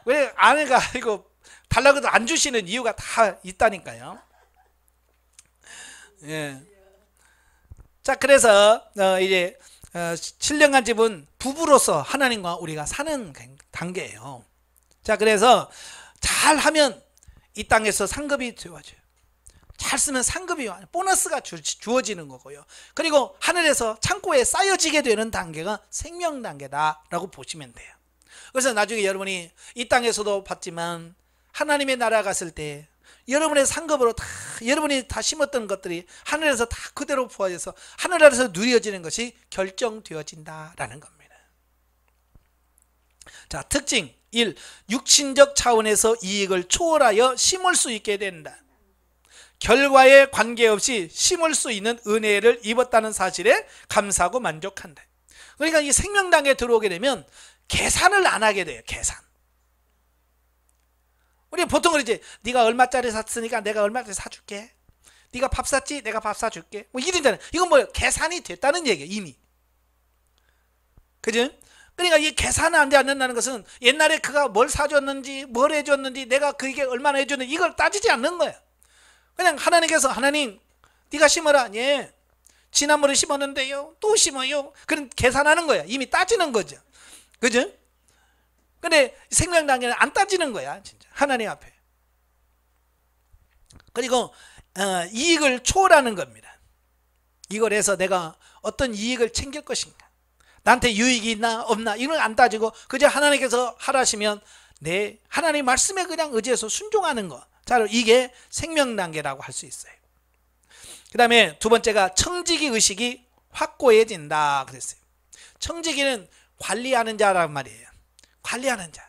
왜 아내가 이거 달라고 해도 안 주시는 이유가 다 있다니까요. 예. 자, 그래서 이제 신령한 집은 부부로서 하나님과 우리가 사는 단계예요. 자, 그래서 잘하면 이 땅에서 상급이 되어져요. 잘 쓰면 상급이 보너스가 주어지는 거고요. 그리고 하늘에서 창고에 쌓여지게 되는 단계가 생명 단계다라고 보시면 돼요. 그래서 나중에 여러분이 이 땅에서도 받지만 하나님의 나라 갔을 때 여러분의 상급으로 다 여러분이 다 심었던 것들이 하늘에서 다 그대로 부어져서 하늘에서 누려지는 것이 결정되어진다라는 겁니다. 자, 특징 1. 육신적 차원에서 이익을 초월하여 심을 수 있게 된다. 결과에 관계없이 심을 수 있는 은혜를 입었다는 사실에 감사하고 만족한다. 그러니까 이 생명당에 들어오게 되면 계산을 안 하게 돼요. 계산. 우리 보통 그러지. 네가 얼마짜리 샀으니까 내가 얼마짜리 사줄게. 네가 밥 샀지? 내가 밥 사줄게. 뭐 이러잖아요. 이건 뭐예요? 계산이 됐다는 얘기예요. 이미. 그죠? 그러니까 이 계산이 안 된다는 것은 옛날에 그가 뭘 사줬는지 뭘 해줬는지 내가 그에게 얼마나 해줬는지 이걸 따지지 않는 거예요. 그냥 하나님께서 하나님 네가 심어라. 예. 지난번에 심었는데요. 또 심어요. 그런 계산하는 거야. 이미 따지는 거죠. 그죠? 근데 생명 단계는 안 따지는 거야. 진짜 하나님 앞에. 그리고 이익을 초월하는 겁니다. 이걸 해서 내가 어떤 이익을 챙길 것인가. 나한테 유익이 있나 없나 이걸 안 따지고 그저 하나님께서 하라시면 하나님 말씀에 그냥 의지해서 순종하는 거. 자, 이게 생명 단계라고 할 수 있어요. 그 다음에 두 번째가 청지기 의식이 확고해진다 그랬어요. 청지기는 관리하는 자란 말이에요. 관리하는 자.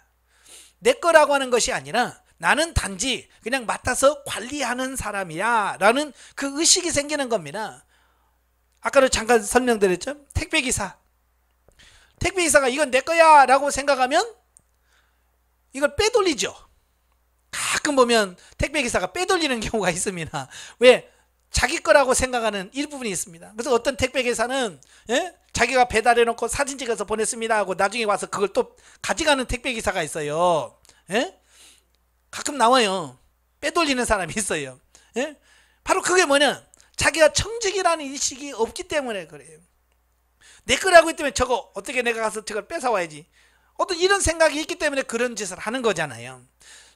내 거라고 하는 것이 아니라 나는 단지 그냥 맡아서 관리하는 사람이야 라는 그 의식이 생기는 겁니다. 아까도 잠깐 설명드렸죠. 택배기사가 이건 내 거야 라고 생각하면 이걸 빼돌리죠. 가끔 보면 택배기사가 빼돌리는 경우가 있습니다. 왜? 자기 거라고 생각하는 일부분이 있습니다. 그래서 어떤 택배기사는 자기가 배달해놓고 사진 찍어서 보냈습니다 하고 나중에 와서 그걸 또 가져가는 택배기사가 있어요. 가끔 나와요. 빼돌리는 사람이 있어요. 바로 그게 뭐냐? 자기가 청직이라는 인식이 없기 때문에 그래요. 내 거라고 했더니 저거 어떻게 내가 가서 저걸 뺏어와야지. 어떤 이런 생각이 있기 때문에 그런 짓을 하는 거잖아요.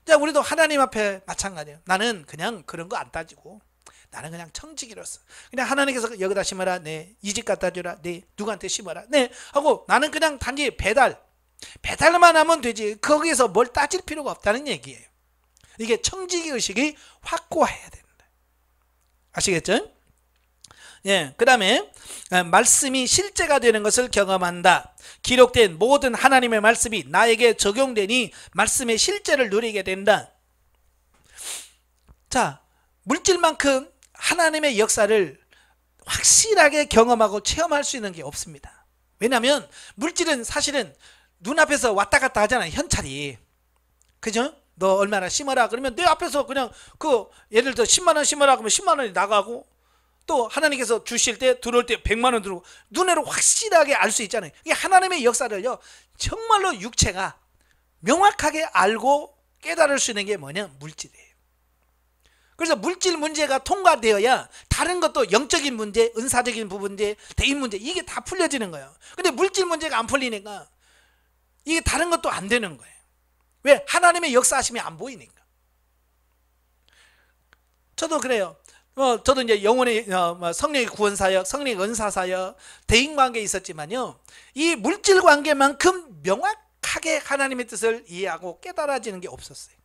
자, 우리도 하나님 앞에 마찬가지예요. 나는 그냥 그런 거 안 따지고 나는 그냥 청지기로서 그냥 하나님께서 여기다 심어라, 네. 이 집 갖다 주라, 네. 누구한테 심어라, 네. 하고 나는 그냥 단지 배달만 하면 되지 거기에서 뭘 따질 필요가 없다는 얘기예요. 이게 청지기 의식이 확고해야 된다. 아시겠죠? 예, 그 다음에 말씀이 실제가 되는 것을 경험한다. 기록된 모든 하나님의 말씀이 나에게 적용되니 말씀의 실제를 누리게 된다. 자, 물질만큼 하나님의 역사를 확실하게 경험하고 체험할 수 있는 게 없습니다. 왜냐하면 물질은 사실은 눈앞에서 왔다 갔다 하잖아요. 현찰이. 그죠? 너 얼마나 심어라 그러면 내 앞에서 그냥 예를 들어 10만 원 심어라 그러면 10만 원이 나가고, 또 하나님께서 주실 때 들어올 때 100만 원 들어오고 눈으로 확실하게 알 수 있잖아요. 이게 하나님의 역사를요 정말로 육체가 명확하게 알고 깨달을 수 있는 게 뭐냐? 물질이에요. 그래서 물질 문제가 통과되어야 다른 것도 영적인 문제, 은사적인 문제, 대인 문제 이게 다 풀려지는 거예요. 근데 물질 문제가 안 풀리니까 이게 다른 것도 안 되는 거예요. 왜? 하나님의 역사하심이 안 보이니까. 저도 그래요. 저도 이제 영혼의 성령의 구원사역, 성령의 은사사역, 대인관계에 있었지만요, 이 물질 관계만큼 명확하게 하나님의 뜻을 이해하고 깨달아지는 게 없었어요.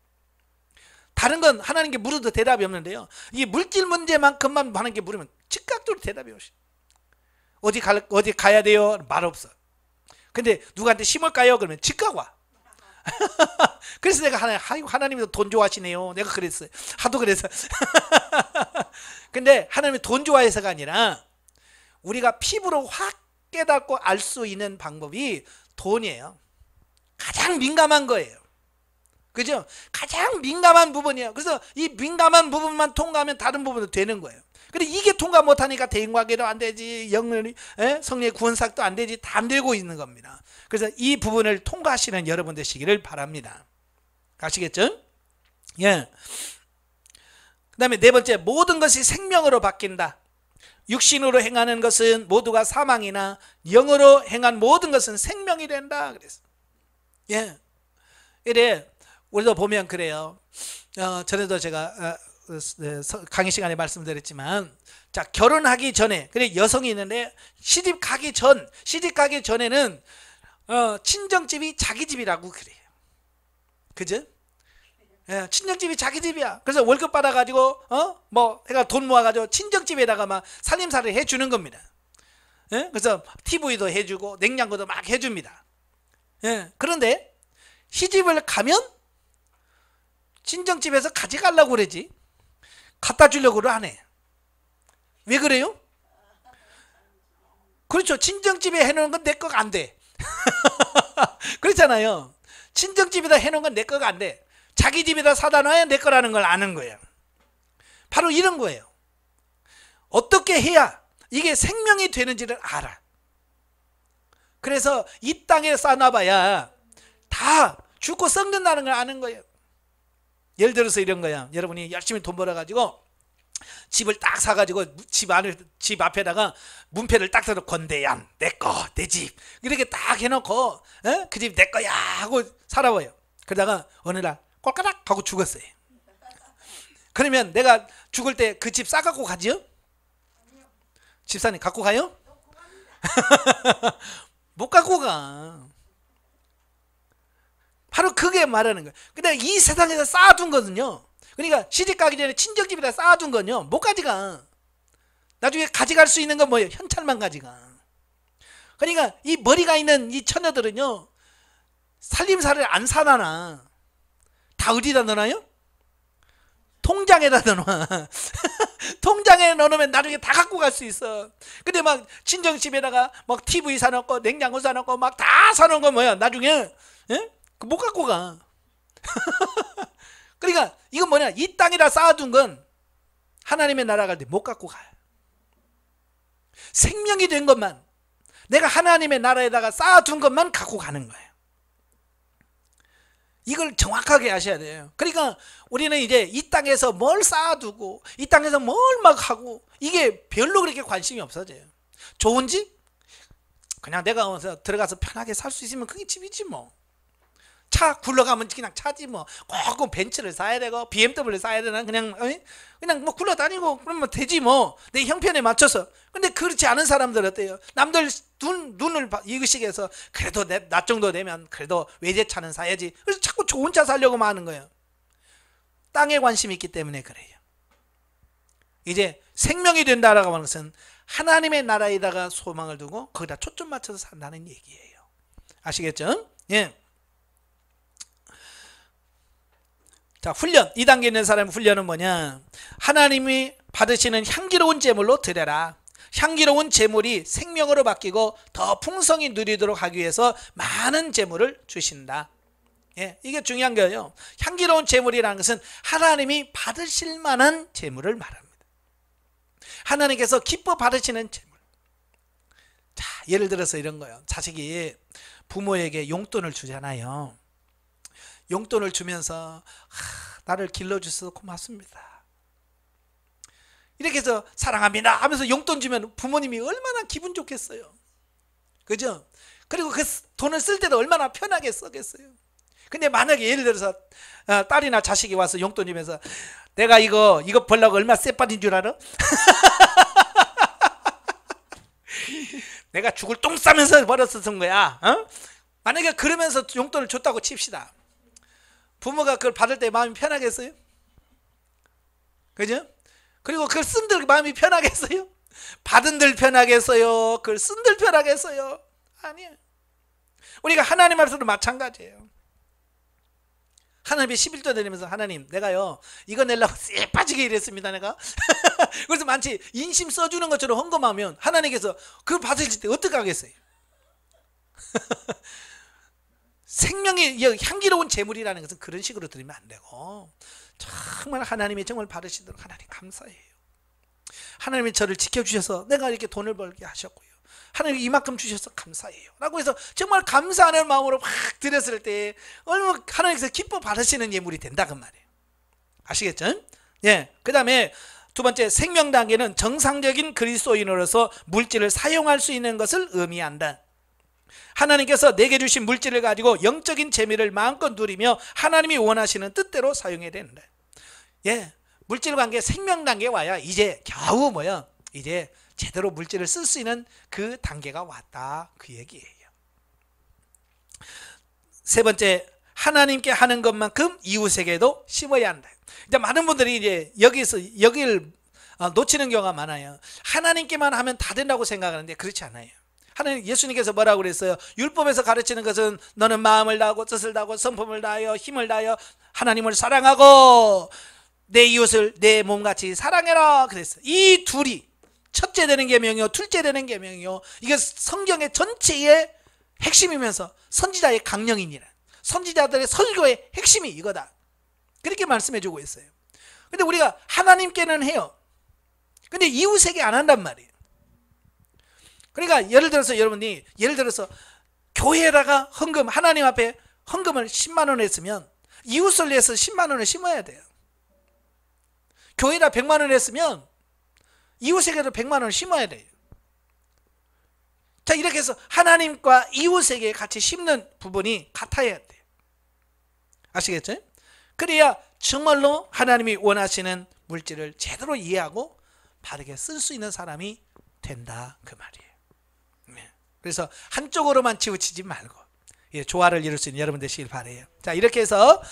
다른 건 하나님께 물어도 대답이 없는데요, 이 물질 문제만큼만 하나님께 물으면 즉각적으로 대답이 오시. 어디 가야 돼요? 말 없어. 근데 누구한테 심을까요? 그러면 즉각 와. 그래서 내가 하나님도 돈 좋아하시네요. 내가 그랬어요. 하도 그래서. 근데 하나님이 돈 좋아해서가 아니라 우리가 피부로 확 깨닫고 알 수 있는 방법이 돈이에요. 가장 민감한 거예요. 그죠? 가장 민감한 부분이에요. 그래서 이 민감한 부분만 통과하면 다른 부분도 되는 거예요. 근데 이게 통과 못하니까 대인관계도 안 되지, 성령의 구원사도 안 되지, 다 안 되고 있는 겁니다. 그래서 이 부분을 통과하시는 여러분 되시기를 바랍니다. 아시겠죠? 예. 그 다음에 네 번째, 모든 것이 생명으로 바뀐다. 육신으로 행하는 것은 모두가 사망이나 영으로 행한 모든 것은 생명이 된다. 그래서 예, 이래 우리도 보면 그래요. 전에도 제가 강의 시간에 말씀드렸지만, 자, 결혼하기 전에, 그래 여성이 있는데 시집 가기 전에는 친정집이 자기 집이라고 그래요. 그죠? 예, 친정집이 자기 집이야. 그래서 월급 받아가지고 해가 돈 모아가지고 친정집에다가 막 살림살이를 해주는 겁니다. 예? 그래서 TV도 해주고 냉장고도 막 해줍니다. 예, 그런데 시집을 가면 친정집에서 가져가려고 그러지 갖다 주려고 안 해. 왜 그래요? 그렇죠. 친정집에 해놓은 건 내 거가 안 돼. 그렇잖아요. 친정집에다 해놓은 건 내 거가 안 돼. 자기 집에다 사다 놔야 내 거라는 걸 아는 거예요. 바로 이런 거예요. 어떻게 해야 이게 생명이 되는지를 알아. 그래서 이 땅에 쌓아놔봐야 다 죽고 썩는다는 걸 아는 거예요. 예를 들어서 이런 거야. 여러분이 열심히 돈 벌어가지고 집을 딱 사가지고 집 앞에다가 문패를 딱 들어 건대양 내거 내 집 이렇게 딱 해놓고 그 집 내 거야 하고 살아봐요. 그러다가 어느 날 꼴까닥 하고 죽었어요. 그러면 내가 죽을 때 그 집 싸갖고 가지요? 집사님 갖고 가요? 못 갖고 가. 바로 그게 말하는 거예요. 근데 이 세상에서 쌓아둔 거는요, 그러니까 시집 가기 전에 친정집에다 쌓아둔 건요 못 가져가. 나중에 가져갈 수 있는 건 뭐예요? 현찰만 가져가. 그러니까 이 머리가 있는 이 처녀들은요 살림살이를 안 사놔. 다 어디다 넣어놔요? 통장에다 넣어놔. 통장에 넣어놓으면 나중에 다 갖고 갈 수 있어. 근데 막 친정집에다가 막 TV 사놓고 냉장고 사놓고 막 다 사놓은 건 뭐야? 나중에 못 갖고 가. 그러니까 이건 뭐냐? 이 땅에다 쌓아둔 건 하나님의 나라 갈 때 못 갖고 가요. 생명이 된 것만, 내가 하나님의 나라에다가 쌓아둔 것만 갖고 가는 거예요. 이걸 정확하게 아셔야 돼요. 그러니까 우리는 이제 이 땅에서 뭘 쌓아두고 이 땅에서 뭘 막 하고 이게 별로 그렇게 관심이 없어져요. 좋은 집? 그냥 내가 들어가서 편하게 살 수 있으면 그게 집이지 뭐. 차 굴러가면 그냥 차지 뭐. 꼭 벤츠를 사야 되고 BMW 사야 되나 그냥 뭐 굴러다니고 그러면 되지 뭐. 내 형편에 맞춰서. 근데 그렇지 않은 사람들 어때요? 남들 눈을 이기시게 해서 그래도 나 정도 되면 그래도 외제차는 사야지. 그래서 자꾸 좋은 차 사려고 하는 거예요. 땅에 관심이 있기 때문에 그래요. 이제 생명이 된다라고 하는 것은 하나님의 나라에다가 소망을 두고 거기다 초점 맞춰서 산다는 얘기예요. 아시겠죠? 예. 자, 훈련. 2단계 있는 사람의 훈련은 뭐냐? 하나님이 받으시는 향기로운 제물로 드려라. 향기로운 제물이 생명으로 바뀌고 더 풍성히 누리도록 하기 위해서 많은 제물을 주신다. 예, 이게 중요한 거예요. 향기로운 제물이라는 것은 하나님이 받으실 만한 제물을 말합니다. 하나님께서 기뻐 받으시는 제물. 자, 예를 들어서 이런 거예요. 자식이 부모에게 용돈을 주잖아요. 용돈을 주면서 나를 길러주셔서 고맙습니다. 이렇게 해서 사랑합니다 하면서 용돈 주면 부모님이 얼마나 기분 좋겠어요. 그죠? 그리고 그 돈을 쓸 때도 얼마나 편하게 쓰겠어요. 근데 만약에 예를 들어서 딸이나 자식이 와서 용돈 주면서 내가 이거 벌려고 얼마 쎄빠진 줄 알아? 내가 죽을 똥 싸면서 벌어서 쓴 거야. 만약에 그러면서 용돈을 줬다고 칩시다. 부모가 그걸 받을 때 마음이 편하겠어요? 그죠? 그리고 그걸 쓴들 마음이 편하겠어요? 받은들 편하겠어요? 그걸 쓴들 편하겠어요? 아니에요. 우리가 하나님 앞에서도 마찬가지예요. 하나님의 11조 드리면서 하나님 내가요 이거 내려고 쎄 빠지게 일했습니다 내가. 그래서 많지 인심 써주는 것처럼 헌금하면 하나님께서 그걸 받으실 때 어떻게 하겠어요? 생명이 향기로운 제물이라는 것은 그런 식으로 드리면 안 되고 정말 하나님이 정말 받으시도록 하나님 감사해요. 하나님이 저를 지켜주셔서 내가 이렇게 돈을 벌게 하셨고요. 하나님이 이만큼 주셔서 감사해요 라고 해서 정말 감사하는 마음으로 막 드렸을 때 얼마나 하나님께서 기뻐 받으시는 예물이 된다 그 말이에요. 아시겠죠? 예. 그 다음에 두 번째 생명 단계는 정상적인 그리스도인으로서 물질을 사용할 수 있는 것을 의미한다. 하나님께서 내게 주신 물질을 가지고 영적인 재미를 마음껏 누리며 하나님이 원하시는 뜻대로 사용해야 된다. 예, 물질 관계 생명 단계에 와야 이제 겨우 뭐야? 이제 제대로 물질을 쓸 수 있는 그 단계가 왔다 그 얘기예요. 세 번째, 하나님께 하는 것만큼 이웃에게도 심어야 한다. 이제 많은 분들이 이제 여기를 놓치는 경우가 많아요. 하나님께만 하면 다 된다고 생각하는데 그렇지 않아요. 하나님 예수님께서 뭐라고 그랬어요? 율법에서 가르치는 것은 너는 마음을 다하고 뜻을 다하고 성품을 다하여 힘을 다하여 하나님을 사랑하고 내 이웃을 내 몸같이 사랑해라 그랬어요. 이 둘이 첫째 되는 계명이요 둘째 되는 계명이요 이게 성경의 전체의 핵심이면서 선지자의 강령이니라. 선지자들의 설교의 핵심이 이거다. 그렇게 말씀해 주고 있어요. 근데 우리가 하나님께는 해요. 근데 이웃에게 안 한단 말이에요. 그러니까 예를 들어서 여러분이 교회에다가 헌금 하나님 앞에 헌금을 10만 원 했으면 이웃을 위해서 10만 원을 심어야 돼요. 교회에다 100만 원 했으면 이웃에게도 100만 원을 심어야 돼요. 자, 이렇게 해서 하나님과 이웃에게 같이 심는 부분이 같아야 돼요. 아시겠죠? 그래야 정말로 하나님이 원하시는 물질을 제대로 이해하고 바르게 쓸 수 있는 사람이 된다 그 말이에요. 그래서 한쪽으로만 치우치지 말고 조화를 이룰 수 있는 여러분 되시길 바라요. 자, 이렇게 해서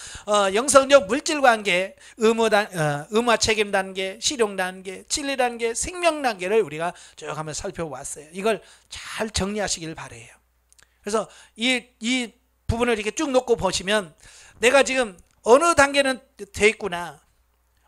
영성적 물질 관계, 의무와 책임 단계, 실용 단계, 진리 단계, 생명 단계를 우리가 쭉 한번 살펴봤어요. 이걸 잘 정리하시길 바라요. 그래서 이 부분을 이렇게 쭉 놓고 보시면 내가 지금 어느 단계는 돼 있구나,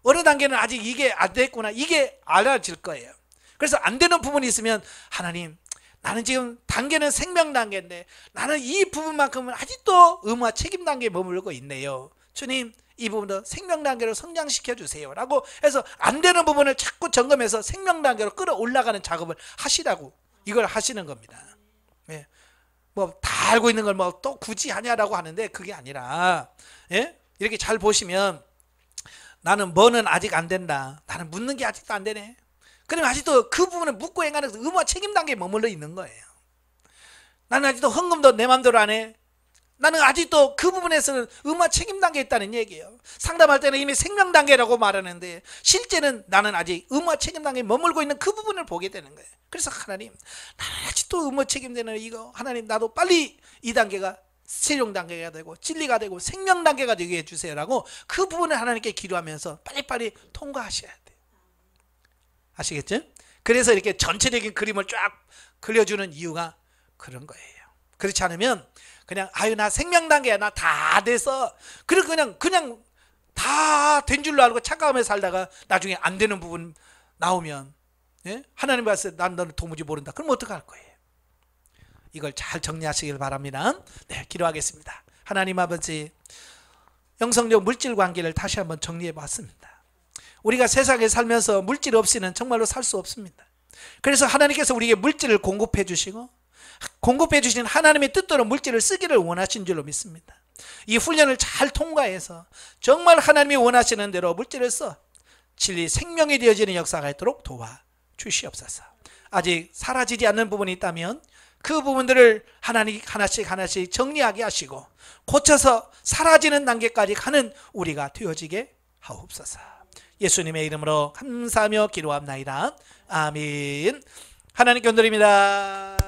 어느 단계는 아직 이게 안 됐구나, 이게 알아질 거예요. 그래서 안 되는 부분이 있으면 하나님, 나는 지금 단계는 생명 단계인데 나는 이 부분만큼은 아직도 의무와 책임 단계에 머물고 있네요. 주님, 이 부분도 생명 단계로 성장시켜 주세요 라고 해서 안 되는 부분을 자꾸 점검해서 생명 단계로 끌어올라가는 작업을 하시라고 이걸 하시는 겁니다. 예. 뭐 다 알고 있는 걸 뭐 또 굳이 하냐라고 하는데 그게 아니라, 예? 이렇게 잘 보시면 나는 뭐는 아직 안 된다, 나는 묻는 게 아직도 안 되네, 그러면 아직도 그 부분을 묻고 행하는 의무와 책임 단계에 머물러 있는 거예요. 나는 아직도 헌금도 내 마음대로 안 해. 나는 아직도 그 부분에서는 의무화 책임 단계에 있다는 얘기예요. 상담할 때는 이미 생명 단계라고 말하는데 실제는 나는 아직 의무화 책임 단계에 머물고 있는 그 부분을 보게 되는 거예요. 그래서 하나님, 나는 아직도 의무화 책임되는 이거, 하나님 나도 빨리 이 단계가 세종 단계가 되고 진리가 되고 생명 단계가 되게 해주세요라고 그 부분을 하나님께 기도하면서 빨리빨리 통과하셔야 돼요. 아시겠죠? 그래서 이렇게 전체적인 그림을 쫙 그려주는 이유가 그런 거예요. 그렇지 않으면 그냥 아유 나 생명 단계야, 나 다 돼서 그리고 그냥 다 된 줄로 알고 착각하며 살다가 나중에 안 되는 부분 나오면, 예? 하나님 봤을 때 난 너를 도무지 모른다. 그럼 어떡할 거예요? 이걸 잘 정리하시길 바랍니다. 네, 기도하겠습니다. 하나님 아버지, 영성적 물질 관계를 다시 한번 정리해 봤습니다. 우리가 세상에 살면서 물질 없이는 정말로 살 수 없습니다. 그래서 하나님께서 우리에게 물질을 공급해 주시고 공급해 주신 하나님의 뜻대로 물질을 쓰기를 원하신 줄로 믿습니다. 이 훈련을 잘 통과해서 정말 하나님이 원하시는 대로 물질을 써 진리 생명이 되어지는 역사가 있도록 도와주시옵소서. 아직 사라지지 않는 부분이 있다면 그 부분들을 하나님 하나씩 정리하게 하시고 고쳐서 사라지는 단계까지 가는 우리가 되어지게 하옵소서. 예수님의 이름으로 감사하며 기도합나이다. 아멘. 하나님께 드립니다.